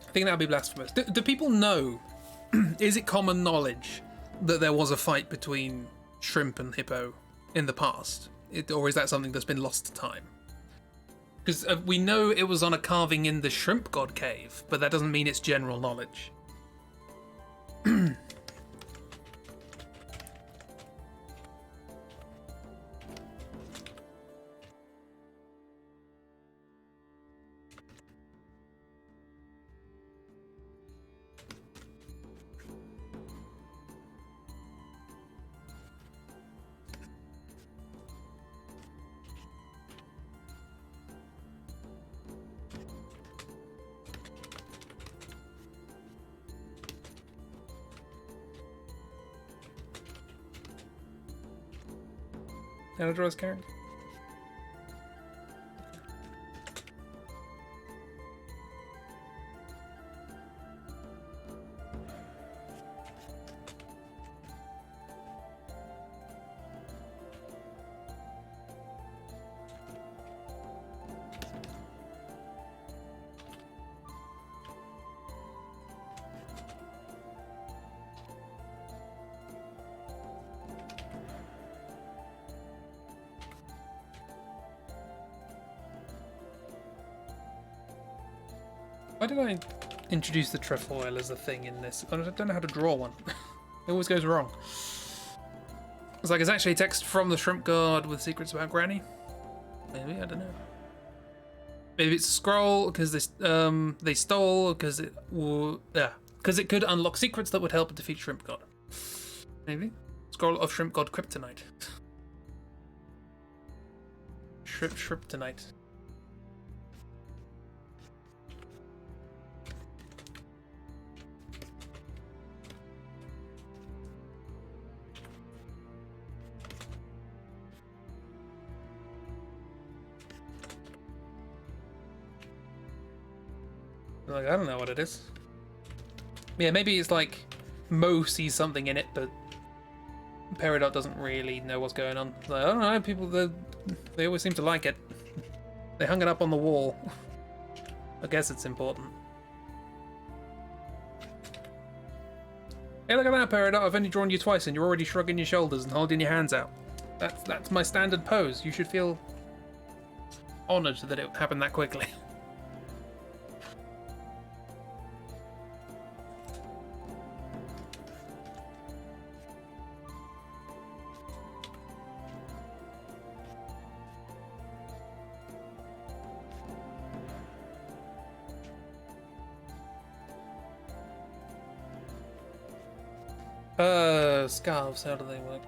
I think that would be blasphemous. Do people know, is it common knowledge that there was a fight between shrimp and hippo in the past? Or is that something that's been lost to time? Because we know it was on a carving in the shrimp god cave, but that doesn't mean it's general knowledge. How to draw his character? Why did I introduce the trefoil as a thing in this? I don't know how to draw one. It always goes wrong. It's like it's actually text from the Shrimp God with secrets about Granny. Maybe, I don't know. Maybe it's a scroll because they stole because it could unlock secrets that would help defeat Shrimp God. Maybe scroll of Shrimp God Kryptonite. Shrimptonite. Like, I don't know what it is. Yeah, maybe it's like Mo sees something in it, but Peridot doesn't really know what's going on. Like, I don't know, people, they always seem to like it. They hung it up on the wall. I guess it's important. Hey, look at that, Peridot. I've only drawn you twice and you're already shrugging your shoulders and holding your hands out. That's my standard pose. You should feel honoured that it happened that quickly. Scarves, how do they work?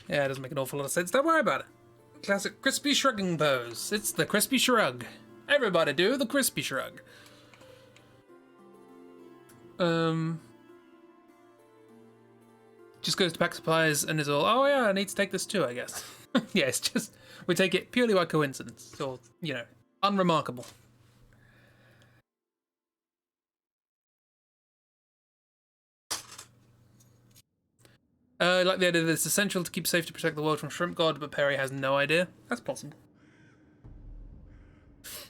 Yeah, it doesn't make an awful lot of sense. Don't worry about it. Classic crispy shrugging pose. It's the crispy shrug. Everybody do the crispy shrug. Just goes to pack supplies and is all, oh yeah, I need to take this too, I guess. Yeah, it's just, we take it purely by coincidence. Or, you know, unremarkable. Like the idea that it's essential to keep safe to protect the world from Shrimp God, but Perry has no idea. That's possible.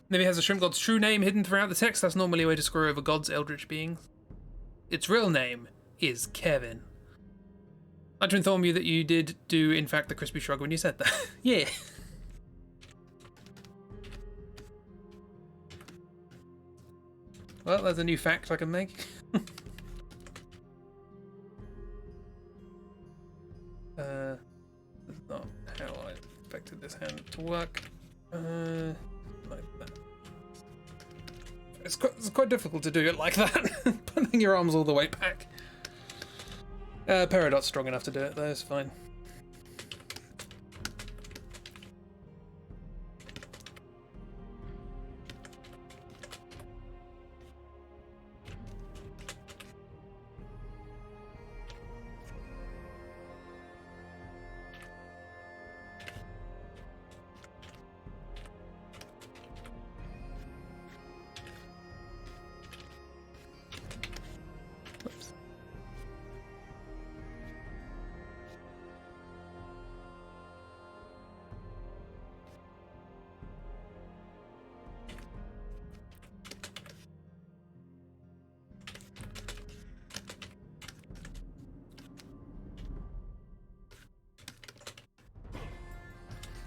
Maybe it has a Shrimp God's true name hidden throughout the text. That's normally a way to screw over God's eldritch beings. Its real name is Kevin. I to inform you that you did do, in fact, the crispy shrug when you said that. Yeah. Well, there's a new fact I can make. That's not how I expected this hand to work. Like that. It's quite difficult to do it like that, putting your arms all the way back. Peridot's strong enough to do it, though, it's fine.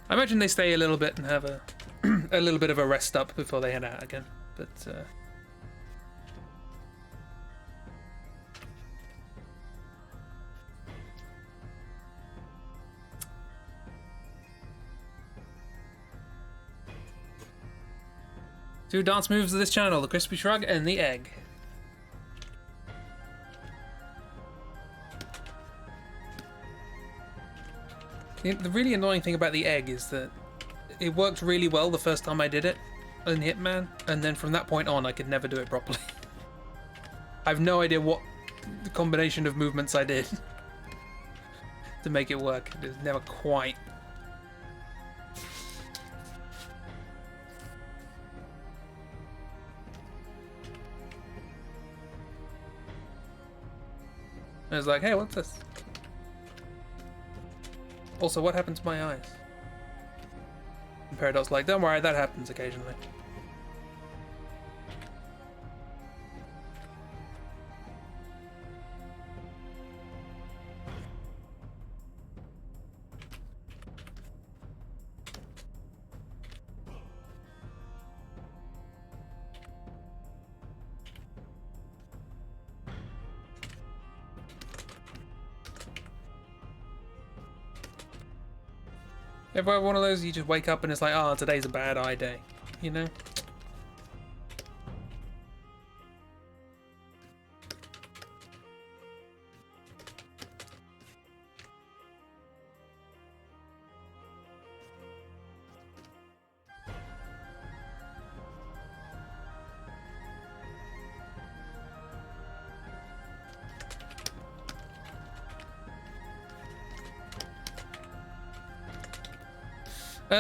I imagine they stay a little bit and have a a little bit of a rest up before they head out again, but two dance moves of this channel, the crispy shrug and the egg. The really annoying thing about the egg is that it worked really well the first time I did it in Hitman, and then from that point on I could never do it properly. I have no idea what the combination of movements I did to make it work. It was never quite. I was like, hey, what's this? Also, what happened to my eyes? And Paradox like, don't worry, that happens occasionally. Ever one of those you just wake up and it's like, oh, today's a bad eye day, you know?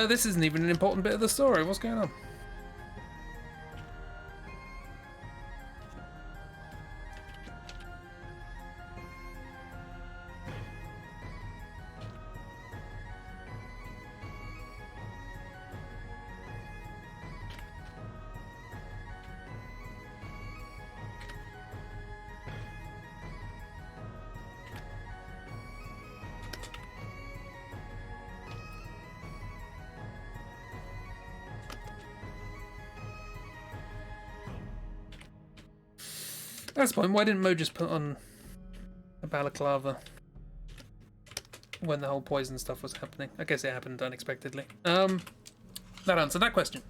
This isn't even an important bit of the story. What's going on? That's fine. Why didn't Mo just put on a balaclava when the whole poison stuff was happening? I guess it happened unexpectedly. That answered that question.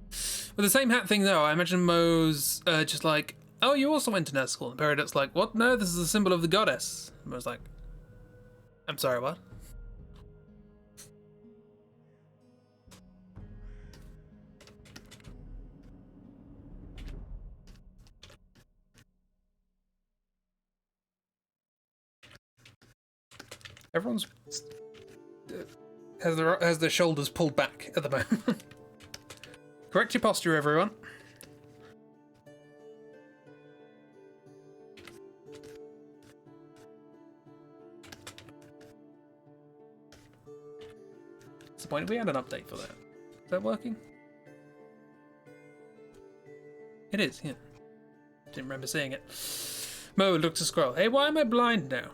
With the same hat thing though, I imagine Mo's just like, oh, you also went to nurse school. And Peridot's like, what? No, this is a symbol of the goddess. And Mo's like, I'm sorry, what? Everyone's has their shoulders pulled back at the moment. Correct your posture, everyone. Disappointed we had an update for that. Is that working? It is, yeah. Didn't remember seeing it. Mo looked to scroll. Hey, why am I blind now?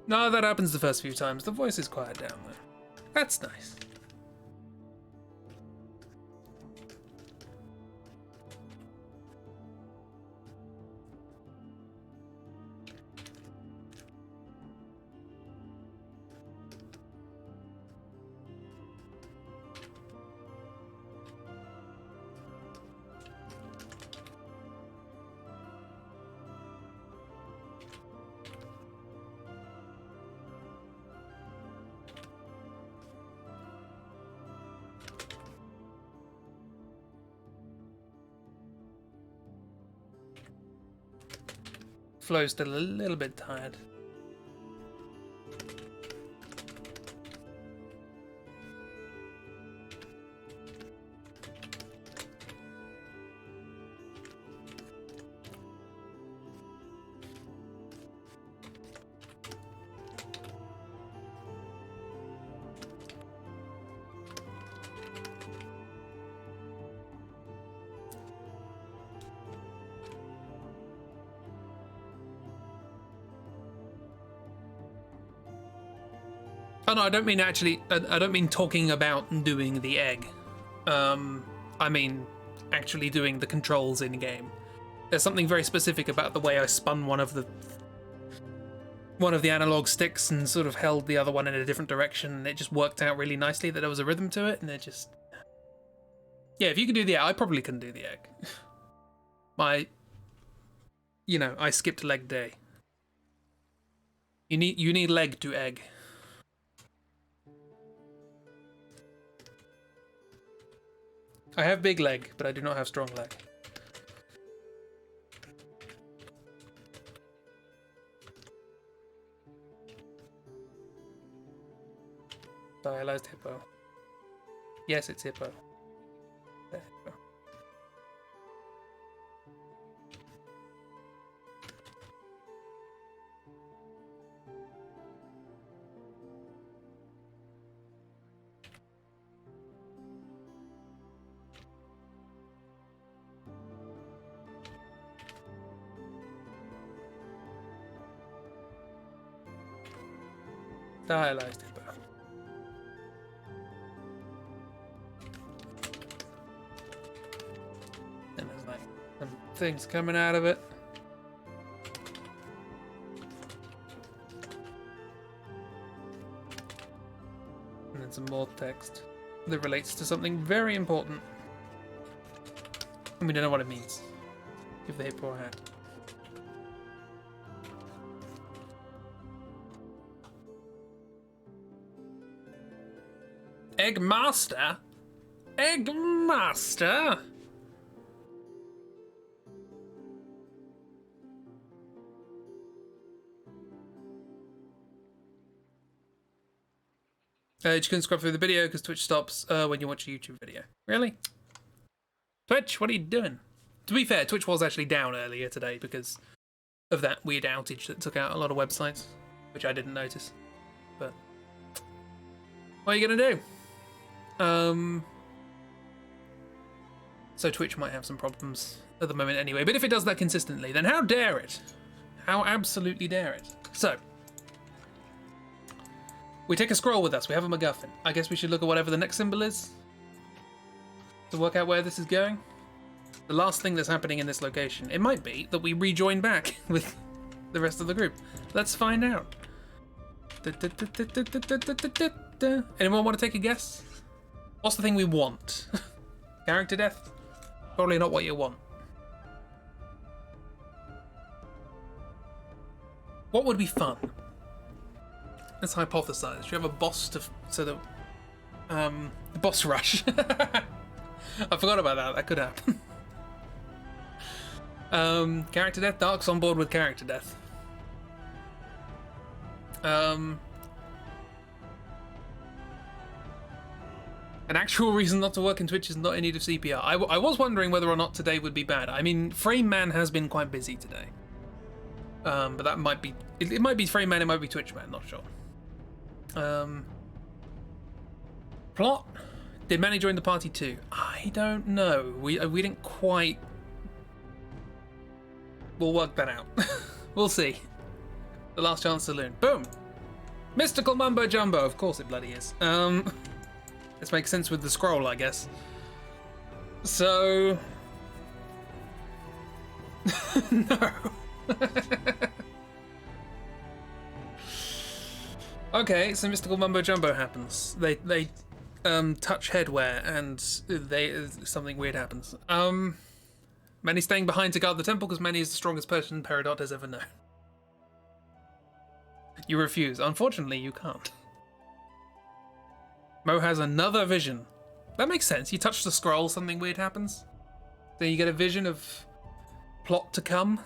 No, that happens the first few times. The voice is quiet down though. That's nice. Flo's still a little bit tired. Oh no, I don't mean actually. I don't mean talking about doing the egg. I mean actually doing the controls in game. There's something very specific about the way I spun one of the analog sticks and sort of held the other one in a different direction, and it just worked out really nicely. That there was a rhythm to it, and it just, yeah. If you could do the egg, I probably couldn't do the egg. I skipped leg day. You need leg to egg. I have big leg, but I do not have strong leg. Dialyzed hippo. Yes, it's hippo. There, hippo. Dialyzed hippo. And there's like some things coming out of it. And then some more text that relates to something very important. And we don't know what it means. Give the hippo a hat. Egg Master? Egg Master? You can scrub through the video because Twitch stops when you watch a YouTube video. Really? Twitch, what are you doing? To be fair, Twitch was actually down earlier today because of that weird outage that took out a lot of websites, which I didn't notice. But what are you gonna do? So Twitch might have some problems at the moment anyway, but if it does that consistently, then how dare it? How absolutely dare it? So, we take a scroll with us, we have a MacGuffin. I guess we should look at whatever the next symbol is to work out where this is going. The last thing that's happening in this location. It might be that we rejoin back with the rest of the group. Let's find out. Anyone want to take a guess? What's the thing we want? Character death? Probably not what you want. What would be fun? Let's hypothesize. Should we have a boss the boss rush? I forgot about that. That could happen. Character death. Dark's on board with character death. An actual reason not to work in Twitch is not in need of CPR. I was wondering whether or not today would be bad. I mean, Frame Man has been quite busy today. But that might be... It might be Frame Man, it might be Twitch Man, not sure. Plot? Did Manny join the party too? I don't know. We didn't quite... We'll work that out. We'll see. The Last Chance Saloon. Boom! Mystical Mumbo Jumbo. Of course it bloody is. This makes sense with the scroll, I guess. So... No. Okay, so Mystical Mumbo Jumbo happens. They touch headwear and something weird happens. Manny's staying behind to guard the temple because Manny is the strongest person Peridot has ever known. You refuse. Unfortunately, you can't. Mo has another vision. That makes sense. You touch the scroll, something weird happens. Then you get a vision of plot to come.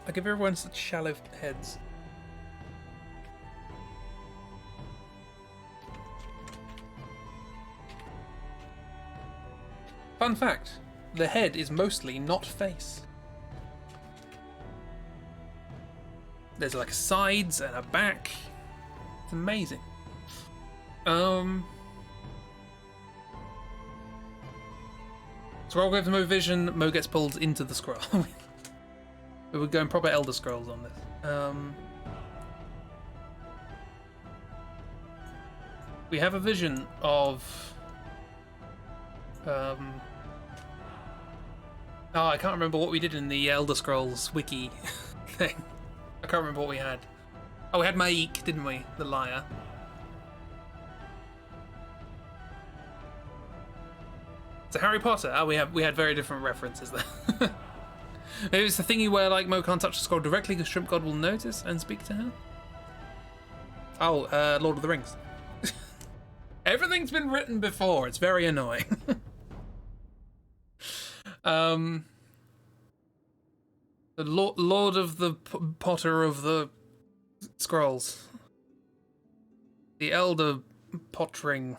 I give everyone such shallow heads. Fun fact, the head is mostly not face. There's like sides and a back. It's amazing. Scroll gives Mo vision, Mo gets pulled into the scroll. We're going proper Elder Scrolls on this. We have a vision of... Oh, I can't remember what we did in the Elder Scrolls wiki thing. I can't remember what we had. Oh, we had Maik, didn't we? The liar. So Harry Potter. Oh, we had very different references there. Maybe it's the thingy where like Mo can't touch the scroll directly because Shrimp God will notice and speak to her. Oh, Lord of the Rings. Everything's been written before. It's very annoying. The Lord of the Potter of the Scrolls. The Elder Pottering.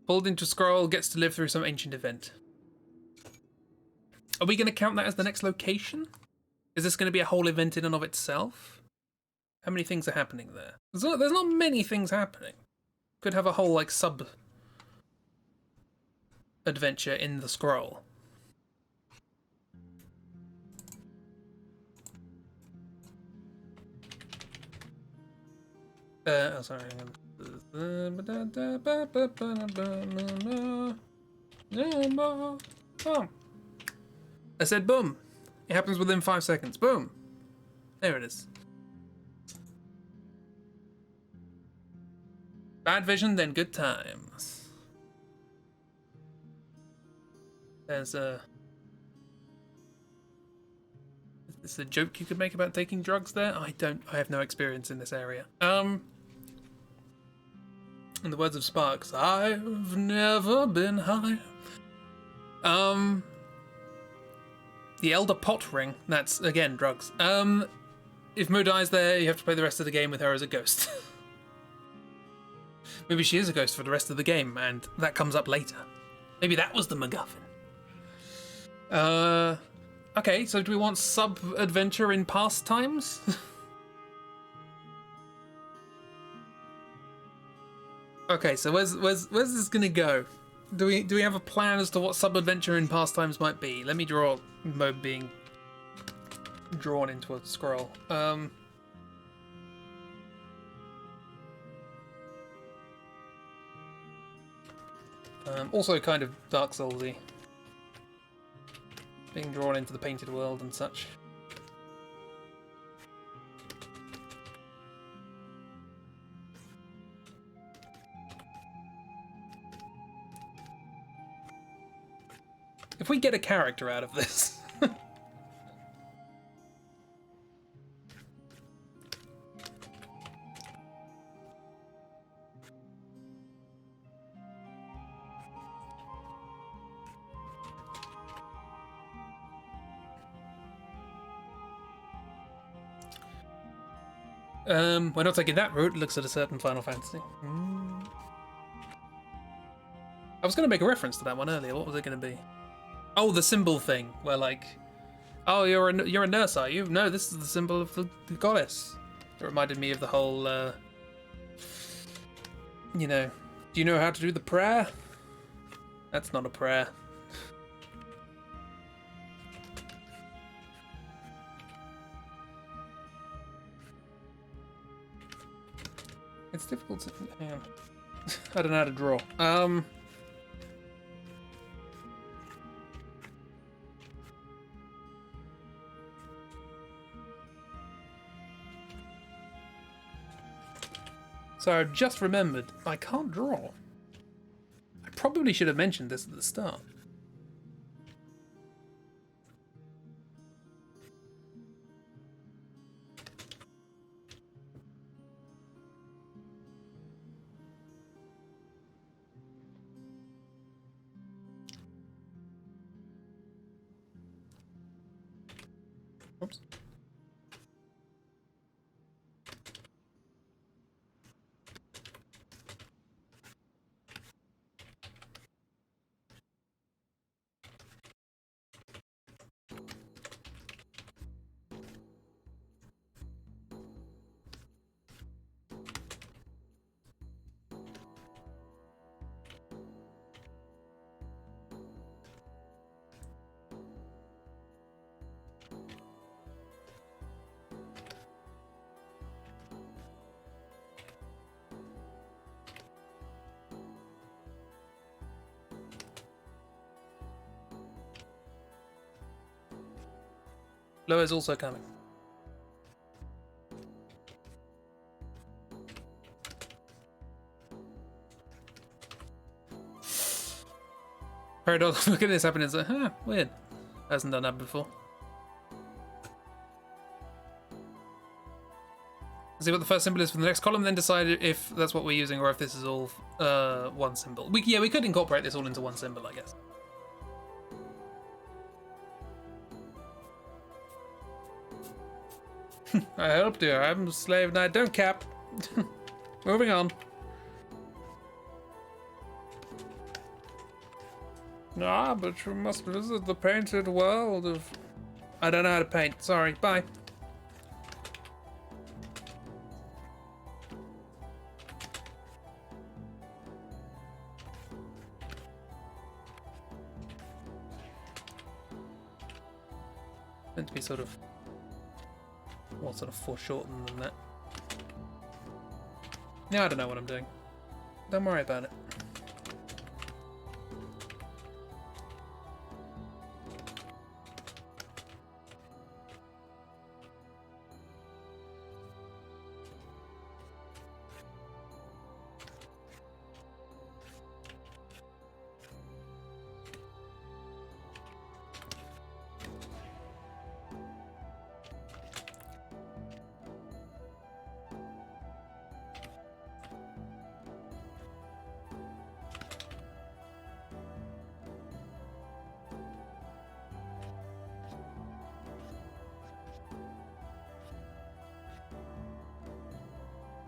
Pulled into scroll, gets to live through some ancient event. Are we going to count that as the next location? Is this going to be a whole event in and of itself? How many things are happening there? There's not many things happening. Could have a whole, like, sub-adventure in the scroll. Oh, sorry, hang on. Boom. I said boom. It happens within 5 seconds. Boom. There it is. Bad vision, then good times. There's a... Is there a joke you could make about taking drugs there? I have no experience in this area. In the words of Sparks, I've never been high. The Elder Pot Ring, that's, again, drugs. If Moo dies there, you have to play the rest of the game with her as a ghost. Maybe she is a ghost for the rest of the game, and that comes up later. Maybe that was the MacGuffin. Okay, so do we want sub-adventure in past times? Okay, so where's this gonna go? Do we have a plan as to what sub-adventure in past times might be? Let me draw mode being drawn into a scroll. Also kind of Dark Souls-y. Being drawn into the painted world and such. If we get a character out of this... we're not taking that route. Looks at a certain Final Fantasy. I was going to make a reference to that one earlier. What was it going to be? Oh, the symbol thing, where like, oh, you're a nurse, are you? No, this is the symbol of the goddess. It reminded me of the whole, you know, do you know how to do the prayer? That's not a prayer. It's difficult to, hang on. I don't know how to draw. So I've just remembered, I can't draw. I probably should have mentioned this at the start. Oops. Loa's also coming. Paradox, look at this happening. It's like, huh, weird. Hasn't done that before. See what the first symbol is for the next column, then decide if that's what we're using or if this is all one symbol. We could incorporate this all into one symbol, I guess. I helped you. I'm a slave knight. Don't cap. Moving on. Ah, but you must visit the painted world of... I don't know how to paint. Sorry. Bye. Meant to be sort of... Well, sort of foreshortened than that. Yeah, I don't know what I'm doing. Don't worry about it.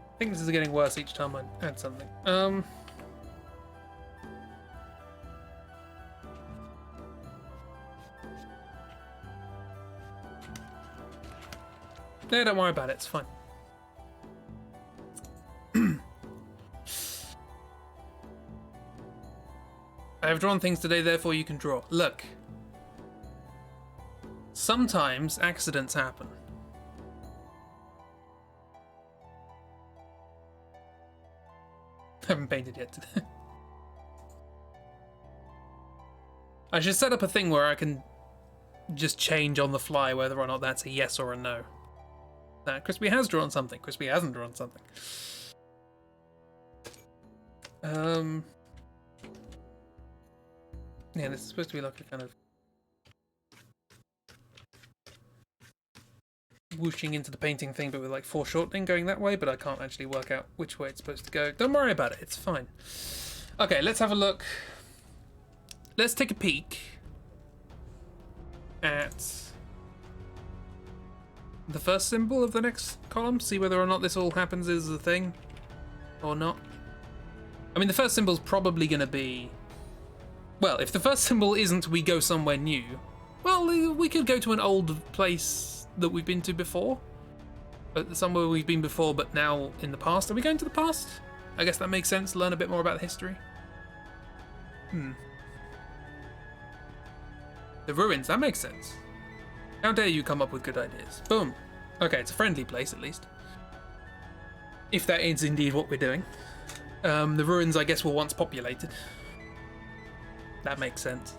I think this is getting worse each time I add something. No, don't worry about it, it's fine. I have drawn things today, therefore you can draw. Look. Sometimes accidents happen. I haven't painted yet today. I should set up a thing where I can just change on the fly whether or not that's a yes or a no. Crispy has drawn something. Crispy hasn't drawn something. Yeah, this is supposed to be like a kind of whooshing into the painting thing, but with like foreshortening going that way, but I can't actually work out which way it's supposed to go. Don't worry about it, it's fine. Okay, let's have a look. Let's take a peek at the first symbol of the next column, see whether or not this all happens as a thing or not. I mean, the first symbol's probably going to be... Well, if the first symbol isn't we go somewhere new, well, we could go to an old place that we've been to before. But somewhere we've been before, but now in the past. Are we going to the past? I guess that makes sense. Learn a bit more about the history. The ruins, that makes sense. How dare you come up with good ideas. Boom. Okay, it's a friendly place at least. If that is indeed what we're doing. The ruins, I guess, were once populated. That makes sense.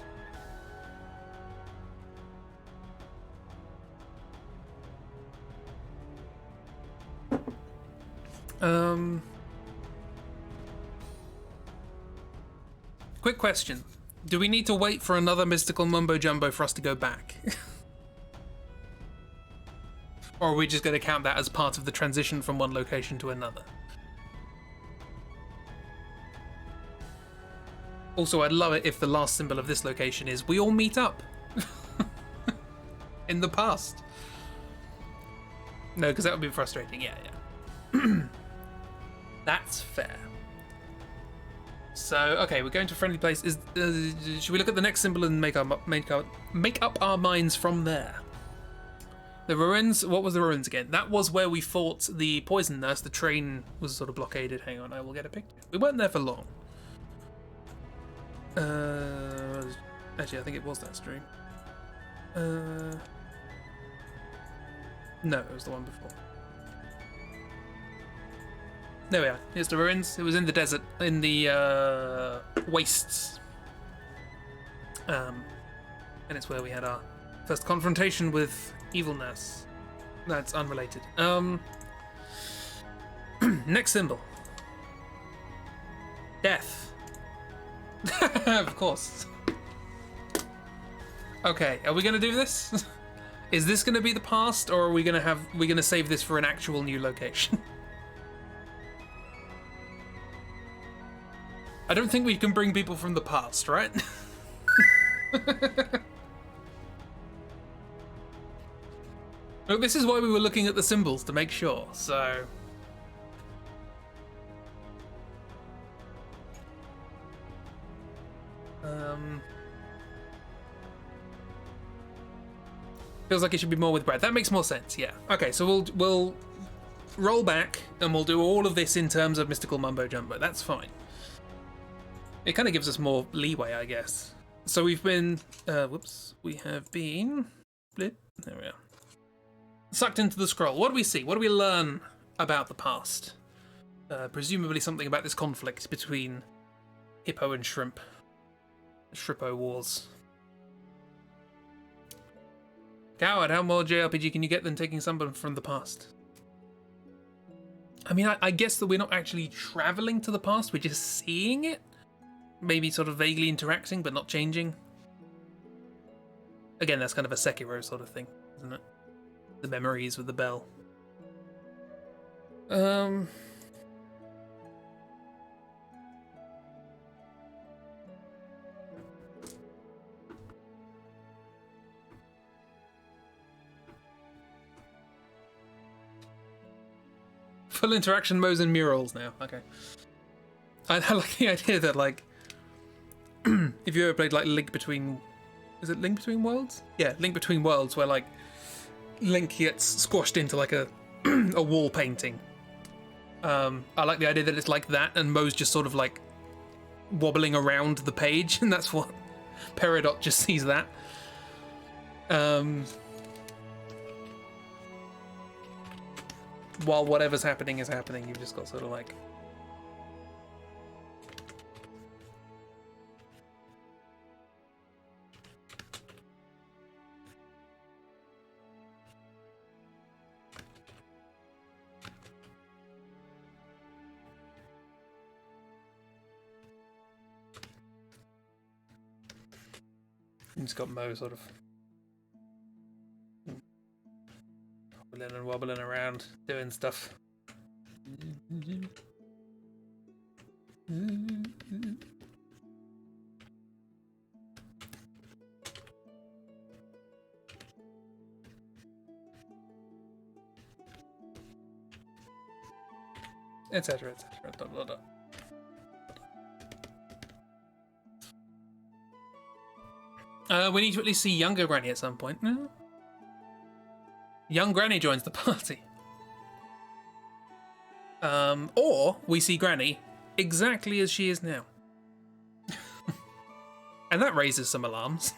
Quick question. Do we need to wait for another mystical mumbo jumbo for us to go back? Or are we just going to count that as part of the transition from one location to another? Also, I'd love it if the last symbol of this location is we all meet up in the past. No, because that would be frustrating. Yeah. That's fair. So, okay, we're going to a friendly place. Should we look at the next symbol and make up our minds from there? The ruins. What was the ruins again? That was where we fought the poison nurse. The train was sort of blockaded. Hang on, I will get a picture. We weren't there for long. Actually, I think it was that stream. No, it was the one before. There we are. Here's the ruins. It was in the desert, in the wastes. And it's where we had our first confrontation with evil nurse. That's unrelated. Next symbol. Death. Of course. Okay, are we gonna do this? Is this going to be the past, or are we going to save this for an actual new location? I don't think we can bring people from the past, right? Look, this is why we were looking at the symbols, to make sure, so... Feels like it should be more with Brad. That makes more sense, yeah. Okay, so we'll roll back, and we'll do all of this in terms of mystical mumbo-jumbo. That's fine. It kind of gives us more leeway, I guess. So we've been... whoops. We have been... Blip. There we are. Sucked into the scroll. What do we see? What do we learn about the past? Presumably something about this conflict between Hippo and Shrimp. The Shrippo Wars. Coward, how more JRPG can you get than taking someone from the past? I mean, I guess that we're not actually traveling to the past, we're just seeing it. Maybe sort of vaguely interacting, but not changing. Again, that's kind of a Sekiro sort of thing, isn't it? The memories with the bell. Full interaction modes and murals now. Okay. I like the idea that, like, if you ever played, like, Link Between... Is it Link Between Worlds? Yeah, Link Between Worlds, where, like, Link gets squashed into, like, a a wall painting. I like the idea that it's like that, and Mo's just sort of, like, wobbling around the page, and that's what Peridot just sees that. While whatever's happening is happening, you've just got sort of like... You just got Mo sort of wobbling and wobbling around, doing stuff. Etc. etc. We need to at least see younger Granny at some point. No? Young Granny joins the party. Or we see Granny exactly as she is now. And that raises some alarms.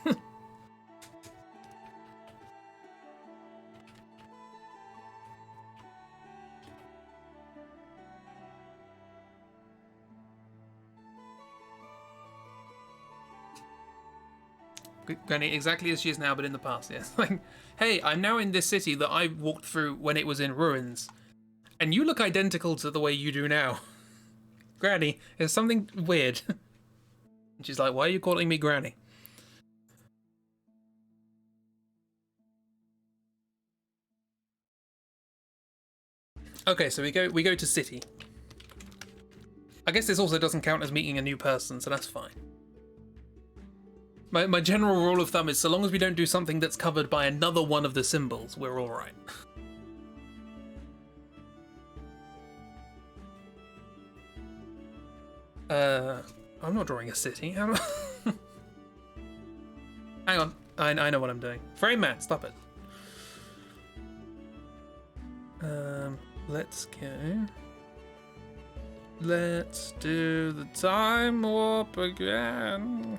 Granny exactly as she is now, but in the past, yes. Like, hey, I'm now in this city that I walked through when it was in ruins, and you look identical to the way you do now. Granny, there's something weird. And she's like, why are you calling me Granny? Okay, so we go to city. I guess this also doesn't count as meeting a new person, so that's fine. My general rule of thumb is so long as we don't do something that's covered by another one of the symbols, we're alright. I'm not drawing a city. Hang on, I know what I'm doing. Frame man, stop it. Let's go. Let's do the time warp again.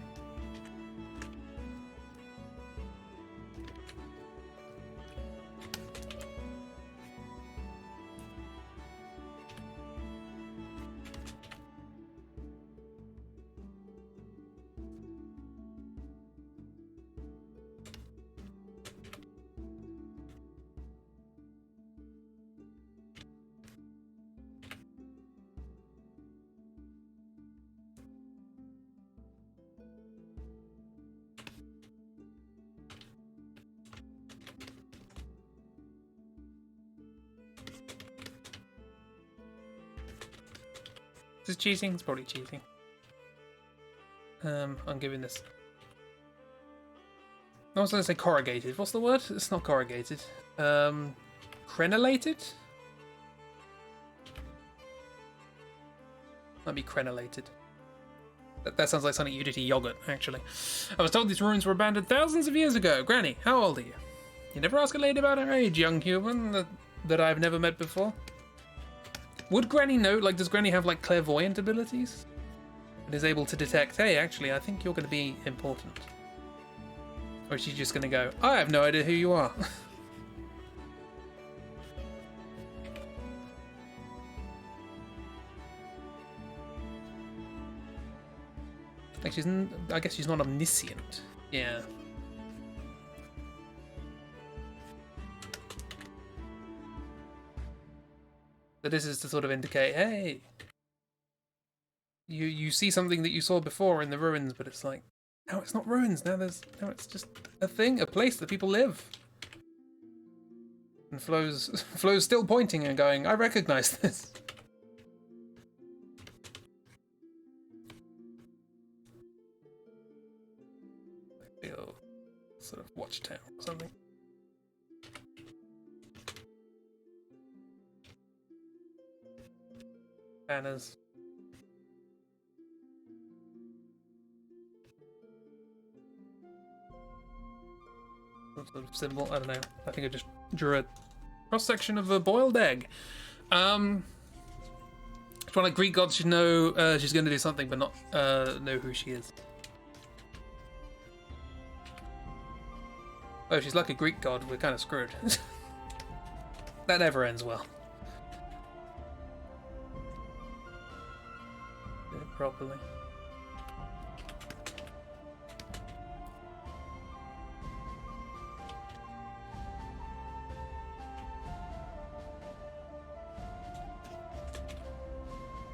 this cheating? It's probably cheating. I'm giving this. I was going to say corrugated. What's the word? It's not corrugated. Crenellated? Might be crenellated. That sounds like something you did to yogurt, actually. I was told these ruins were abandoned thousands of years ago. Granny, how old are you? You never ask a lady about her age, young human that I've never met before. Would Granny know? Like, does Granny have, like, clairvoyant abilities? And is able to detect, hey, actually, I think you're going to be important. Or is she just going to go, I have no idea who you are? Like, I guess she's not omniscient. Yeah. So this is to sort of indicate, hey, you see something that you saw before in the ruins, but it's like, no, it's not ruins. Now it's just a thing, a place that people live. And Flo's still pointing and going, I recognize this. I feel sort of watchtower or something. Banners. Some sort of symbol. I don't know. I think I just drew a cross section of a boiled egg. It's one like Greek gods should know she's going to do something, but not know who she is. Oh, if she's like a Greek god, we're kind of screwed. That never ends well. Do it properly.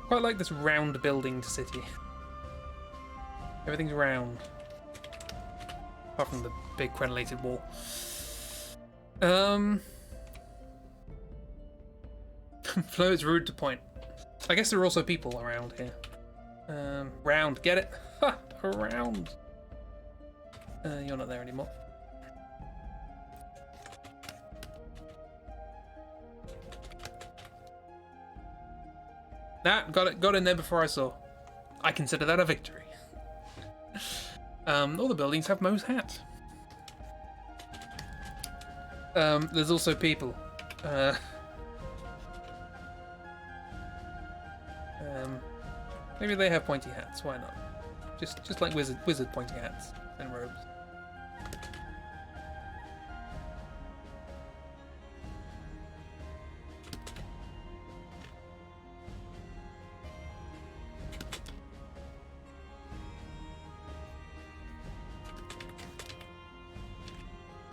Quite like this round building city. Everything's round. Apart from the big crenellated wall. Flo is rude to point. I guess there are also people around here. Round, get it? Ha! Around. You're not there anymore. Nah, got in there before I saw. I consider that a victory. All the buildings have Mo's hat. There's also people. Maybe they have pointy hats. Why not? Just like wizard pointy hats and robes.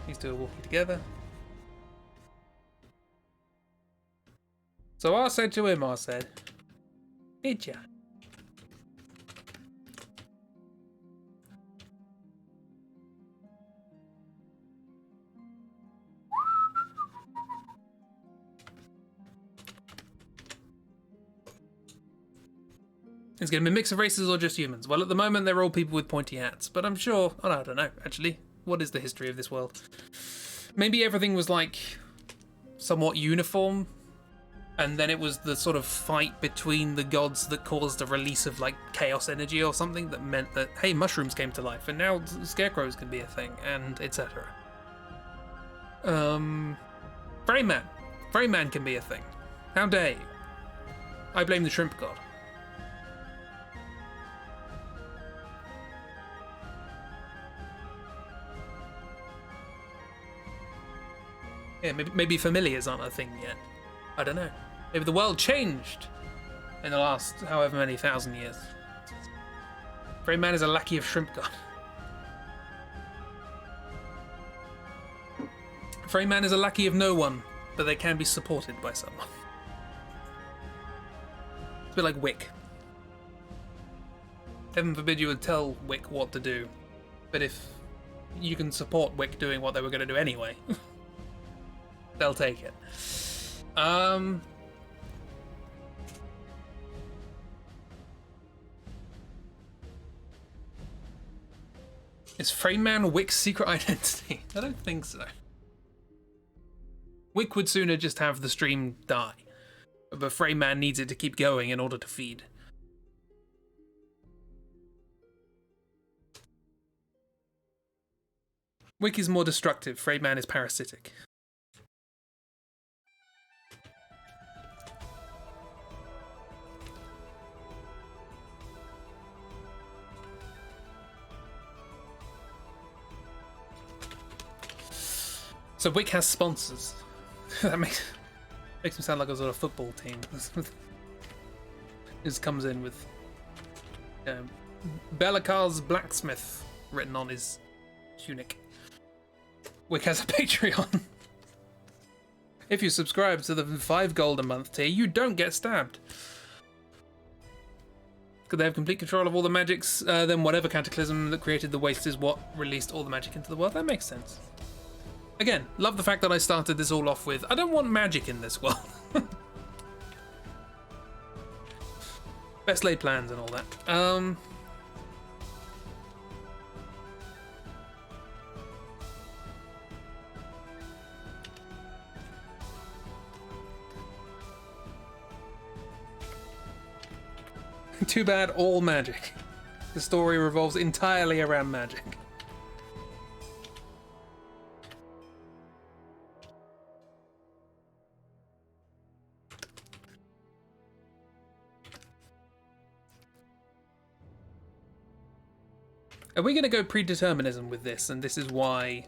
These two are walking together. So I said to him, I said, did ya? It's going to be a mix of races or just humans. Well, at the moment, they're all people with pointy hats. But I'm sure... Oh, I don't know, actually. What is the history of this world? Maybe everything was, like, somewhat uniform. And then it was the sort of fight between the gods that caused a release of, like, chaos energy or something that meant that, hey, mushrooms came to life. And now scarecrows can be a thing, and etc. Frame Man. Frame Man can be a thing. How dare you? I blame the shrimp god. Yeah, maybe familiars aren't a thing yet. I don't know. Maybe the world changed in the last however many thousand years. Frame Man is a lackey of Shrimp God. Frame Man is a lackey of no one, but they can be supported by someone. It's a bit like Wick. Heaven forbid you would tell Wick what to do, but if you can support Wick doing what they were going to do anyway, they'll take it. Is Frame Wick's secret identity? I don't think so. Wick would sooner just have the stream die. But Frame needs it to keep going in order to feed. Wick is more destructive. Frame is parasitic. So Wick has sponsors. That makes him sound like a sort of football team. Just comes in with Belakar's blacksmith written on his tunic. Wick has a Patreon. If you subscribe to the 5 gold a month tier, you don't get stabbed. Could they have complete control of all the magics? Then whatever cataclysm that created the waste is what released all the magic into the world. That makes sense. Again, love the fact that I started this all off with, I don't want magic in this world. Best laid plans and all that. Too bad, all magic. The story revolves entirely around magic. Are we going to go predeterminism with this? And this is why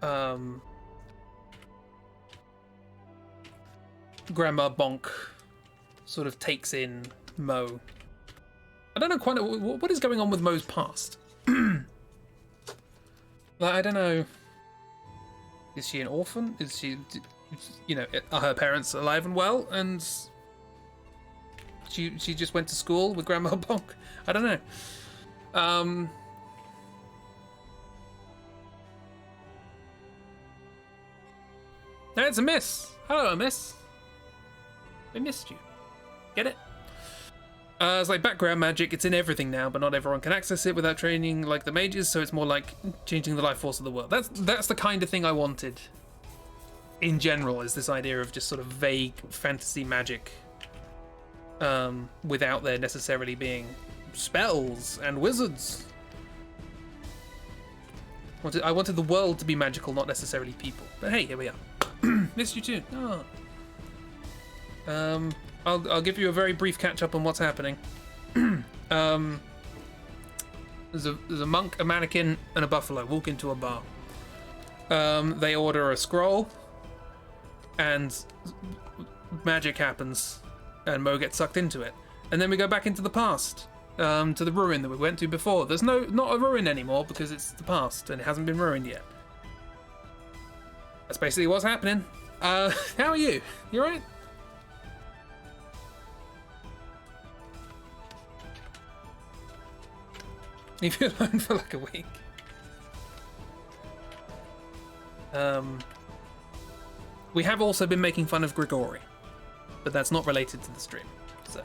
Grandma Bonk sort of takes in Mo. I don't know quite what is going on with Mo's past. Like, I don't know. Is she an orphan? Is she, you know, are her parents alive and well? And she just went to school with Grandma Bonk? I don't know. It's a miss. Hello, miss. I missed you. Get it? It's like background magic. It's in everything now, but not everyone can access it without training like the mages. So it's more like changing the life force of the world. That's the kind of thing I wanted. In general, is this idea of just sort of vague fantasy magic, without there necessarily being spells and wizards. I wanted the world to be magical, not necessarily people. But hey, here we are. Missed you too. Oh. I'll give you a very brief catch up on what's happening. There's a monk, a mannequin, and a buffalo walk into a bar. They order a scroll, and magic happens, and Mo gets sucked into it. And then we go back into the past, to the ruin that we went to before. There's not a ruin anymore because it's the past and it hasn't been ruined yet. That's basically what's happening. How are you? You alright? Leave you alone for like a week. We have also been making fun of Grigori, but that's not related to the stream, so.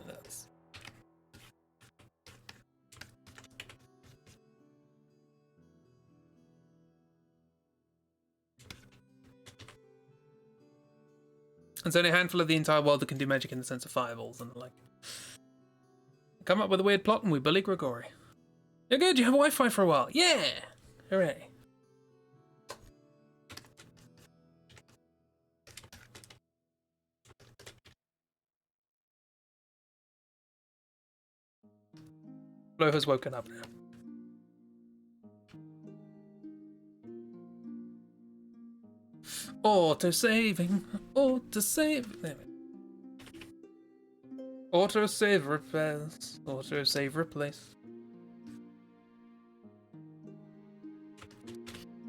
That's... It's only a handful of the entire world that can do magic in the sense of fireballs and the like. Come up with a weird plot and we bully Grigori. You're good, you have Wi-Fi for a while. Yeah! Hooray. Flo has woken up now. Auto-saving. Auto-save. Auto-save replace. Auto-save replace.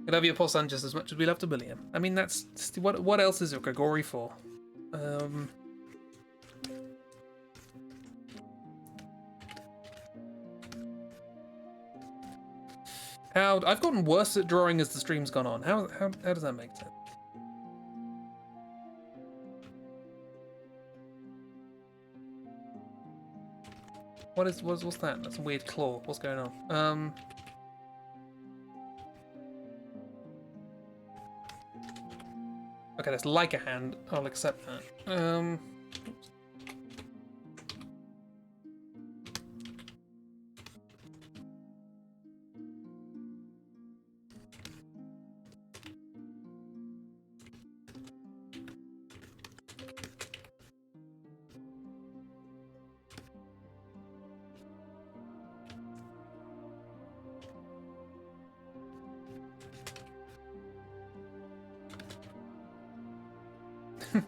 We love your poor son just as much as we love to bully him. I mean, that's... What else is it Grigori for? I've gotten worse at drawing as the stream's gone on. How does that make sense? What's that? That's a weird claw. What's going on? Okay, that's like a hand. I'll accept that.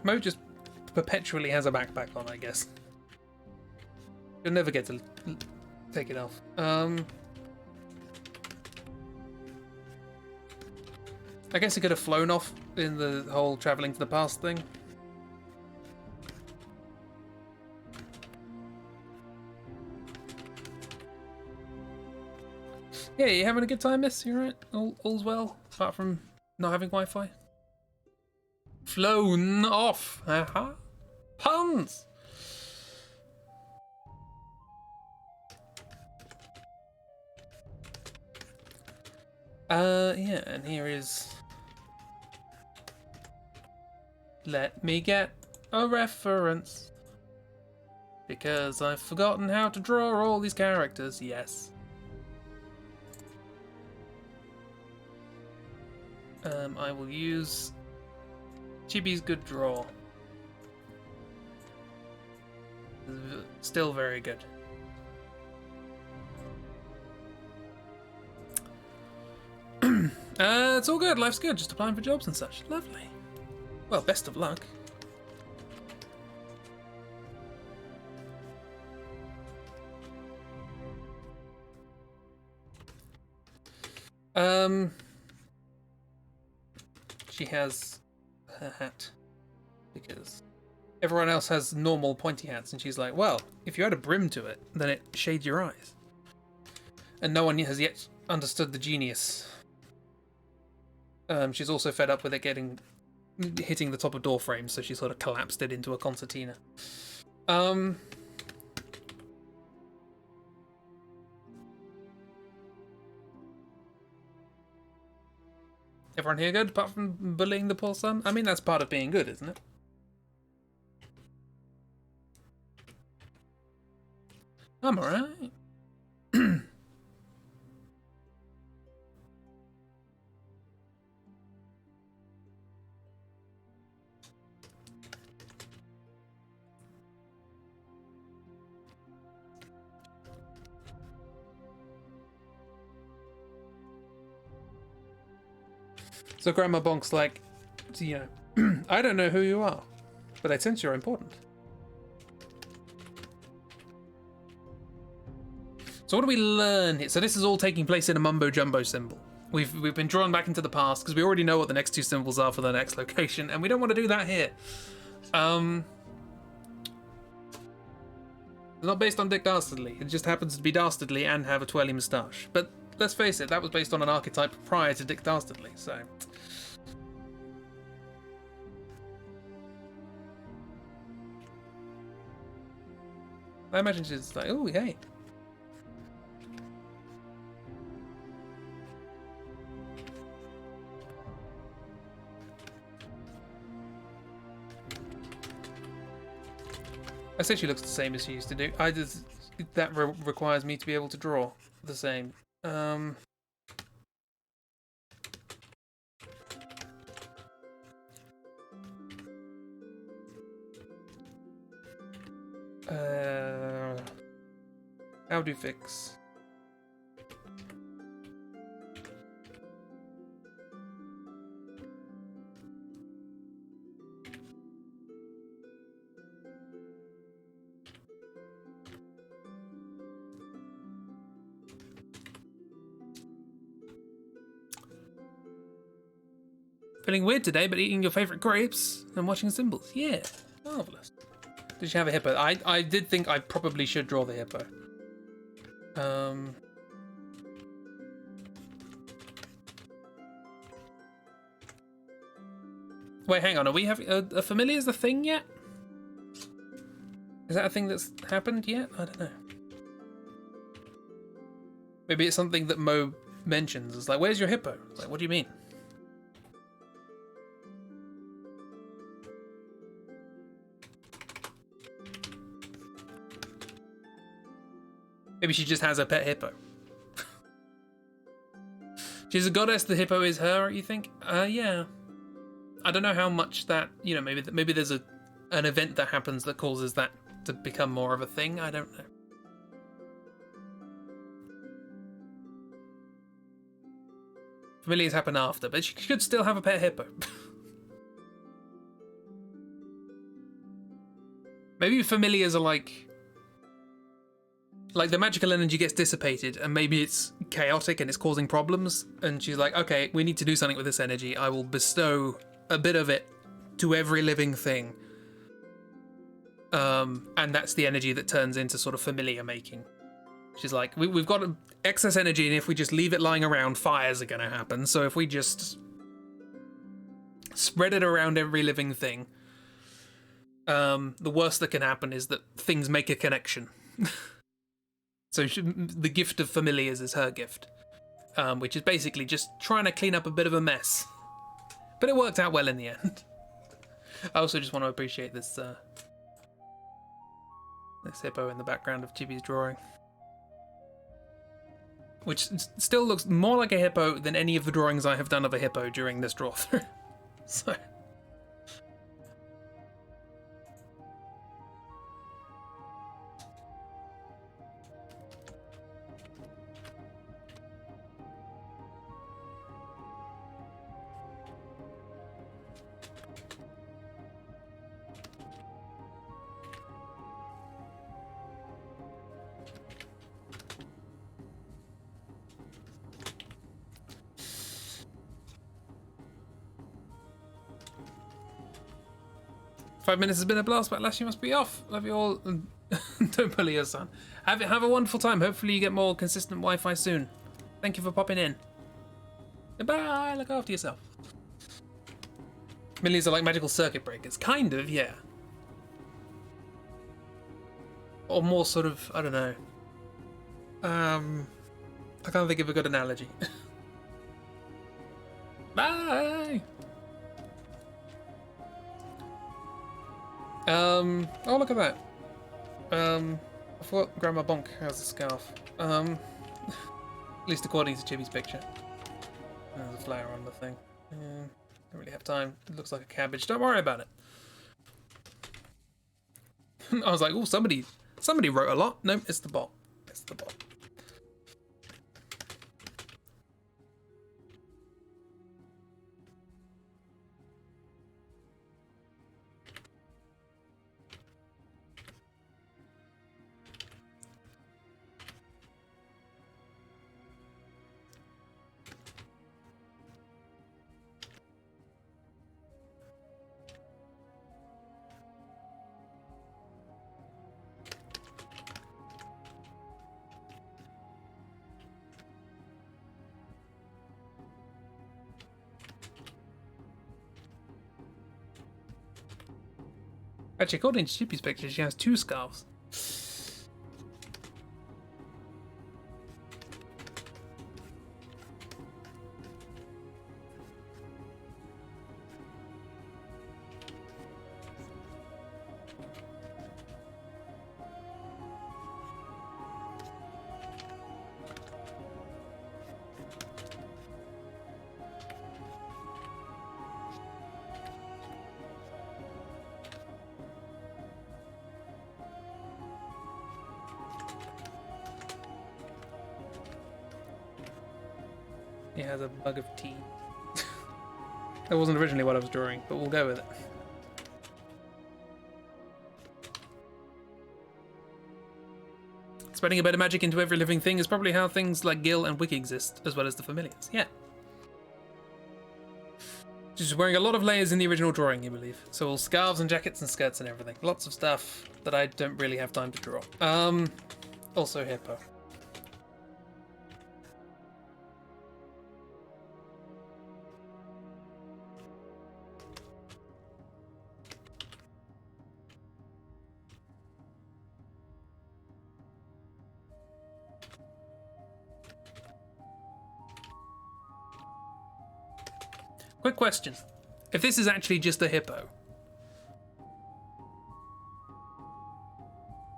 Mo just perpetually has a backpack on, I guess. You'll never get to take it off. I guess it could have flown off in the whole traveling to the past thing. Yeah, you having a good time, miss? You alright? All's well, apart from not having Wi-Fi? Flown off! Haha! Puns! Yeah, and here is... Let me get a reference. Because I've forgotten how to draw all these characters, yes. I will use Chibi's Good Draw. Still very good. It's all good, life's good, just applying for jobs and such. Lovely. Well, best of luck. She has her hat because everyone else has normal pointy hats, and she's like, well, if you add a brim to it, then it shades your eyes. And no one has yet understood the genius. She's also fed up with it hitting the top of door frames, so she sort of collapsed it into a concertina. Everyone here good, apart from bullying the poor son? I mean, that's part of being good, isn't it? I'm alright. So Grandma Bonk's like, you know, I don't know who you are, but I sense you're important. So what do we learn here? So this is all taking place in a mumbo jumbo symbol. We've been drawn back into the past because we already know what the next two symbols are for the next location, and we don't want to do that here. It's not based on Dick Dastardly. It just happens to be dastardly and have a twirly moustache. But let's face it, that was based on an archetype prior to Dick Dastardly, so... I imagine she's like, oh, hey. I say she looks the same as she used to do. That requires me to be able to draw the same. How do fix? Feeling weird today, but eating your favourite grapes and watching symbols. Yeah, marvellous. Did you have a hippo? I did think I probably should draw the hippo. Wait, hang on. Are we having a familiar's the thing yet? Is that a thing that's happened yet? I don't know. Maybe it's something that Mo mentions. It's like, where's your hippo? It's like, what do you mean? Maybe she just has a pet hippo. She's a goddess, the hippo is her, you think? Yeah. I don't know how much that, you know, maybe there's an event that happens that causes that to become more of a thing. I don't know. Familiars happen after, but she could still have a pet hippo. Maybe familiars are like the magical energy gets dissipated and maybe it's chaotic and it's causing problems, and she's like, okay, we need to do something with this energy. I will bestow a bit of it to every living thing. And that's the energy that turns into sort of familiar making. She's like, we've got excess energy, and if we just leave it lying around, fires are going to happen. So if we just spread it around every living thing, the worst that can happen is that things make a connection. So the gift of familiars is her gift, which is basically just trying to clean up a bit of a mess. But it worked out well in the end. I also just want to appreciate this this hippo in the background of Chibi's drawing, which still looks more like a hippo than any of the drawings I have done of a hippo during this draw through. So. 5 minutes has been a blast, but alas, you must be off. Love you all. Don't bully your son. Have a wonderful time. Hopefully you get more consistent Wi-Fi soon. Thank you for popping in. Bye. Look after yourself. Millions are like magical circuit breakers. Kind of, yeah. Or more sort of, I don't know. I can't think of a good analogy. Bye. Oh, look at that. I thought Grandma Bonk has a scarf. At least according to Chibi's picture. There's a flower on the thing. Don't really have time. It looks like a cabbage. Don't worry about it. I was like, oh, somebody wrote a lot. No, it's the bot. It's the bot. Actually, according to Chippy's picture, she has 2 scarves. He has a bug of tea. That wasn't originally what I was drawing, but we'll go with it. Spreading a bit of magic into every living thing is probably how things like Gil and Wick exist, as well as the familiars. Yeah. She's wearing a lot of layers in the original drawing, you believe. So all scarves and jackets and skirts and everything. Lots of stuff that I don't really have time to draw. Also hippo. Quick question. If this is actually just a hippo,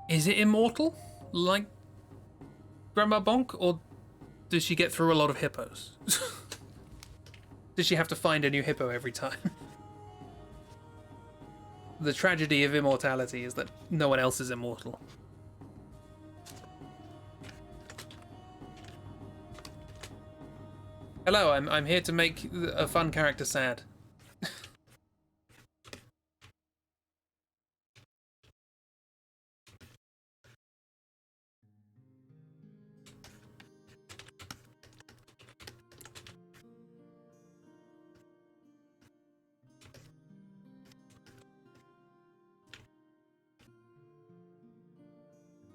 is it immortal? Like Grandma Bonk? Or does she get through a lot of hippos? Does she have to find a new hippo every time? The tragedy of immortality is that no one else is immortal. Hello, I'm here to make a fun character sad.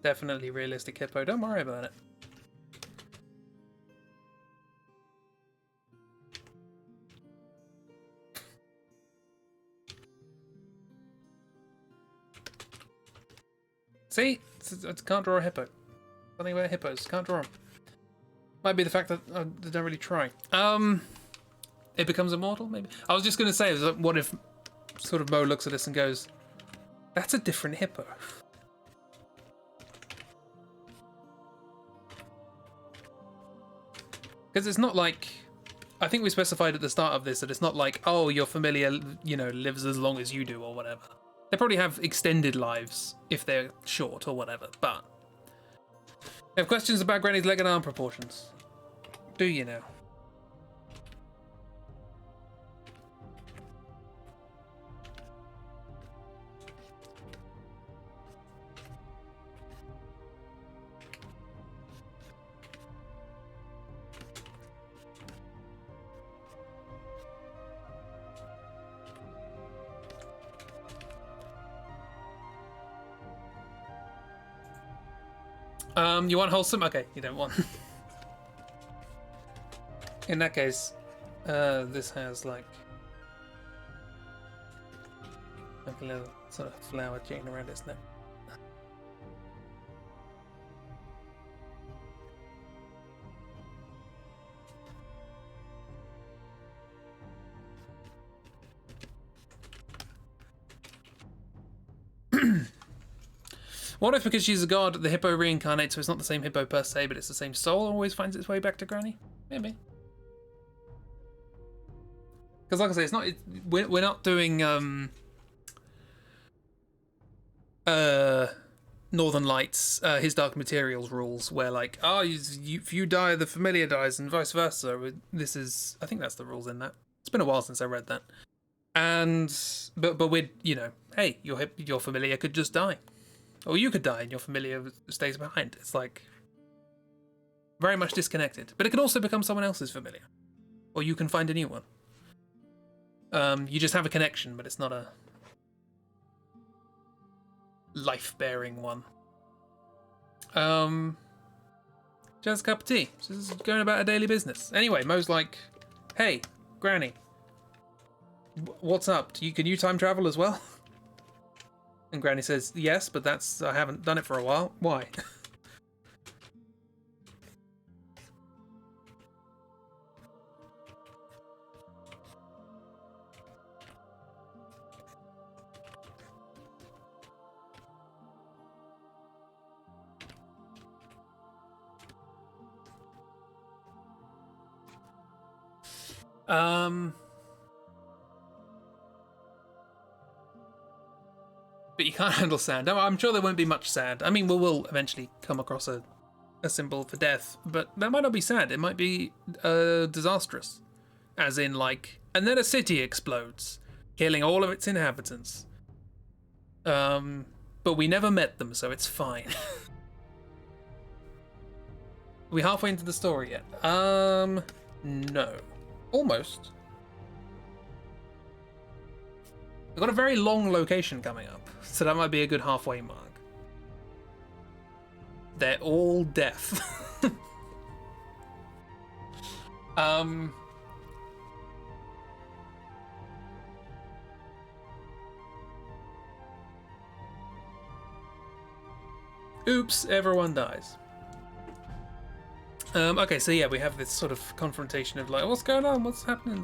Definitely realistic hippo, don't worry about it. See? I can't draw a hippo. Something about hippos, can't draw them. Might be the fact that I don't really try. It becomes immortal, maybe? I was just going to say, what if sort of Mo looks at this and goes, that's a different hippo. Because it's not like, I think we specified at the start of this that it's not like, oh, your familiar, you know, lives as long as you do or whatever. They probably have extended lives if they're short or whatever, but I have questions about Granny's leg and arm proportions. Do you know? You want wholesome? Okay, you don't want. In that case, this has like a little sort of flower chain around its neck. What if, because she's a god, the hippo reincarnates, so it's not the same hippo per se, but it's the same soul, always finds its way back to Granny? Maybe. Because like I say, it's not. We're not doing Northern Lights, His Dark Materials rules, where like, oh, if you die, the familiar dies, and vice versa. This is, I think that's the rules in that. It's been a while since I read that. And but we're, you know, hey, your familiar could just die. Or you could die and your familiar stays behind. It's like very much disconnected. But it can also become someone else's familiar. Or you can find a new one. You just have a connection, but it's not a life-bearing one. Just a cup of tea. Just going about a daily business. Anyway, Mo's like, hey, Granny, what's up? Can you time travel as well? And Granny says, yes, but I haven't done it for a while. Why? But you can't handle sand. No, I'm sure there won't be much sand. I mean, we'll eventually come across a symbol for death, but that might not be sad. It might be disastrous. As in, like, and then a city explodes, killing all of its inhabitants. But we never met them, so it's fine. Are we halfway into the story yet? No. Almost. We've got a very long location coming up, so that might be a good halfway mark. They're all deaf. Oops, everyone dies. Okay, so yeah, we have this sort of confrontation of like, what's going on? What's happening?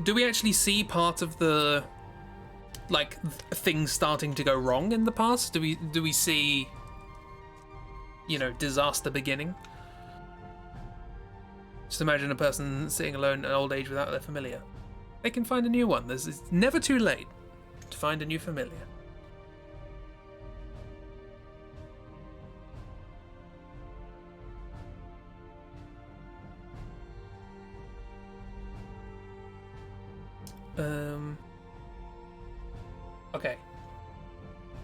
Do we actually see part of the like things starting to go wrong in the past? Do we see, you know, disaster beginning? Just imagine a person sitting alone at old age without their familiar. They can find a new one. It's never too late to find a new familiar. Okay.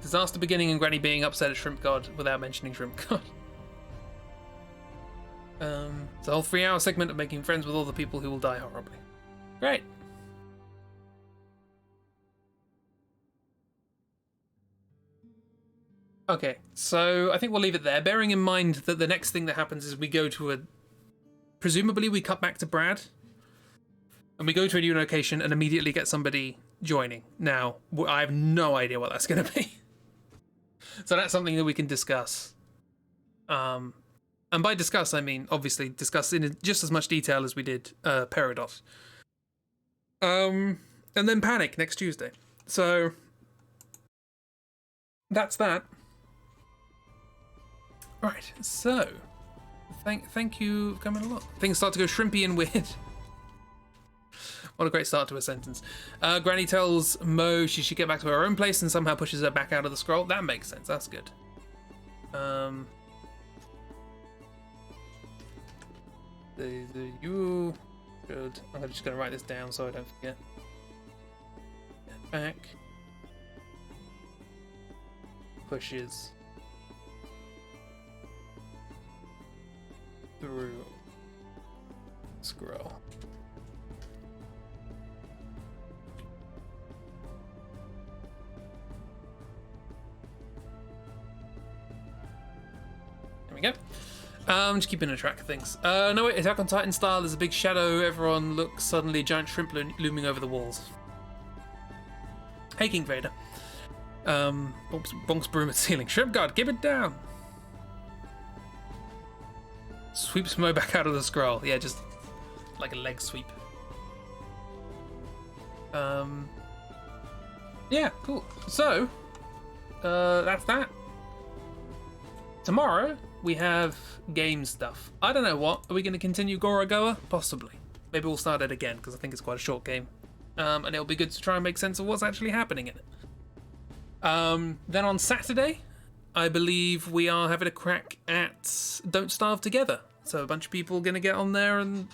Disaster beginning and Granny being upset at Shrimp God without mentioning Shrimp God. It's a whole 3-hour segment of making friends with all the people who will die horribly. Great. Okay, so I think we'll leave it there, bearing in mind that the next thing that happens is we go to presumably we cut back to Brad, and we go to a new location and immediately get somebody joining. Now, I have no idea what that's going to be. So that's something that we can discuss. And by discuss, I mean, obviously, discuss in just as much detail as we did Paradox. And then Panic next Tuesday. So, that's that. Right, so, thank you for coming along. Things start to go shrimpy and weird. What a great start to a sentence. Granny tells Mo she should get back to her own place and somehow pushes her back out of the scroll. That makes sense. That's good. You should... I'm just going to write this down so I don't forget. Back. Pushes. Through. Scroll. We go. Just keeping a track of things. No wait, Attack on Titan style, there's a big shadow, everyone looks suddenly, giant shrimp looming over the walls. Hey King Vader. Bonks broom at ceiling. Shrimp God, keep it down! Sweeps Mo back out of the scroll. Yeah, just like a leg sweep. Yeah, cool. So, that's that. Tomorrow, we have game stuff. I don't know what. Are we going to continue Gorogoa? Possibly. Maybe we'll start it again, because I think it's quite a short game. And it'll be good to try and make sense of what's actually happening in it. Then on Saturday, I believe we are having a crack at Don't Starve Together. So a bunch of people are going to get on there and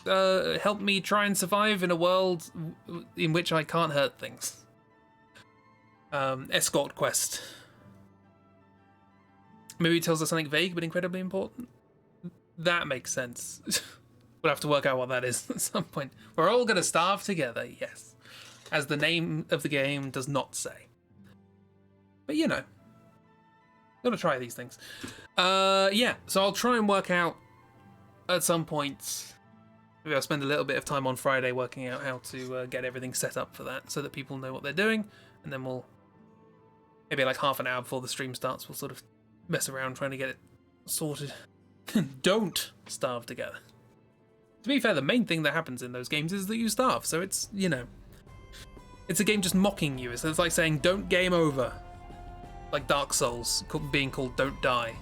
help me try and survive in a world in which I can't hurt things. Escort quest. Maybe it tells us something vague but incredibly important. That makes sense. We'll have to work out what that is at some point. We're all going to starve together, yes. As the name of the game does not say. But you know. Gotta try these things. Yeah, so I'll try and work out at some point. Maybe I'll spend a little bit of time on Friday working out how to get everything set up for that so that people know what they're doing. And then we'll, maybe like half an hour before the stream starts, we'll sort of mess around trying to get it sorted. Don't starve together. To be fair, the main thing that happens in those games is that you starve, so it's, you know, it's a game just mocking you. It's like saying, don't game over. Like Dark Souls being called Don't Die.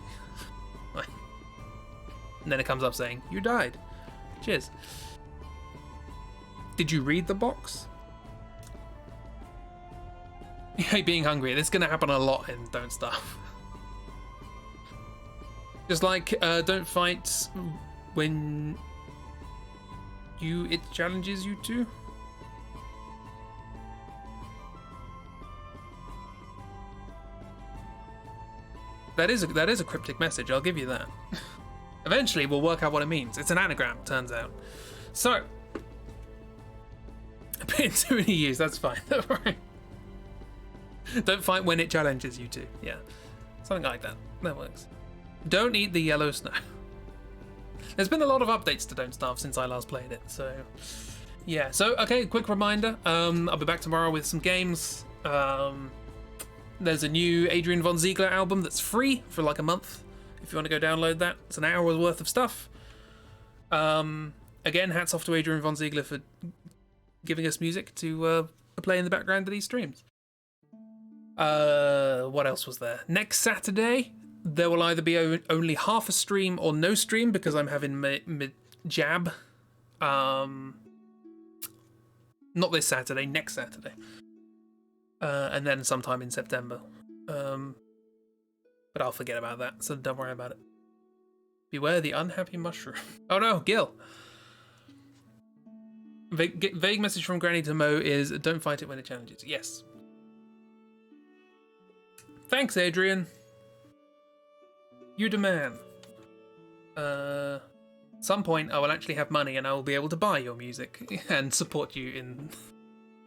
And then it comes up saying, you died. Cheers. Did you read the box? You hate being hungry. This is going to happen a lot in Don't Starve. Just like, don't fight when it challenges you to. That is a cryptic message, I'll give you that. Eventually we'll work out what it means. It's an anagram, turns out. So, a bit too many years, that's fine, don't worry. Don't fight when it challenges you to, yeah. Something like that, that works. Don't eat the yellow snow. There's been a lot of updates to Don't Starve since I last played it, so... Yeah, so, okay, quick reminder. I'll be back tomorrow with some games. There's a new Adrian Von Ziegler album that's free for like a month. If you want to go download that, it's an hour's worth of stuff. Again, hats off to Adrian Von Ziegler for giving us music to play in the background of these streams. What else was there? Next Saturday, there will either be only half a stream or no stream because I'm having mid-jab. Not this Saturday, next Saturday. And then sometime in September. But I'll forget about that, so don't worry about it. Beware the unhappy mushroom. Oh no, Gil! Vague message from Granny to Mo is, don't fight it when it challenges. Yes. Thanks, Adrian. You the man. At some point, I will actually have money and I will be able to buy your music and support you in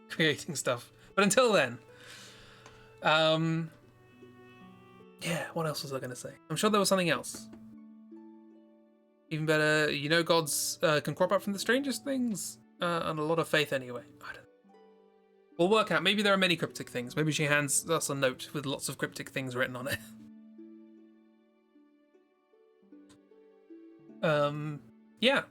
creating stuff. But until then, yeah, what else was I going to say? I'm sure there was something else. Even better, you know gods can crop up from the strangest things. And a lot of faith anyway. I don't know. We'll work out. Maybe there are many cryptic things. Maybe she hands us a note with lots of cryptic things written on it. Yeah.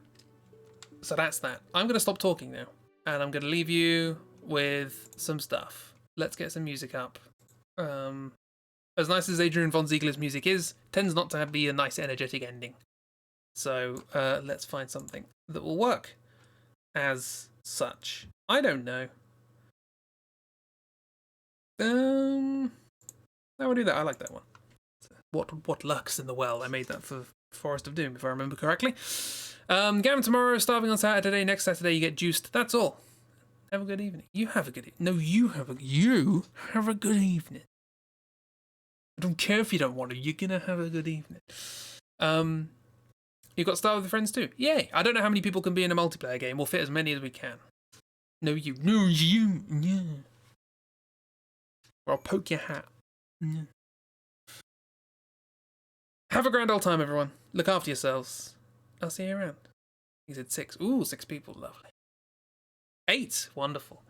So that's that. I'm going to stop talking now. And I'm going to leave you with some stuff. Let's get some music up. As nice as Adrian Von Ziegler's music is, tends not to be a nice energetic ending. So let's find something that will work as such. I don't know. I will do that. I like that one. What lurks in the well? I made that for Forest of Doom, if I remember correctly. Gavin tomorrow, starving on Saturday. Next Saturday you get juiced. That's all. Have a good evening. You have a good evening. No, you have a good evening. I don't care if you don't want to. You're gonna have a good evening. You've got Star with the Friends too. Yay! I don't know how many people can be in a multiplayer game. We'll fit as many as we can. No, you. Yeah. Or I'll poke your hat. Yeah. Have a grand old time, everyone. Look after yourselves. I'll see you around. He said 6. Ooh, 6 people. Lovely. 8. Wonderful.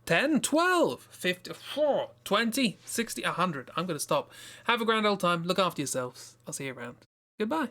10, 12, 54, 20, 60, 100. I'm going to stop. Have a grand old time. Look after yourselves. I'll see you around. Goodbye.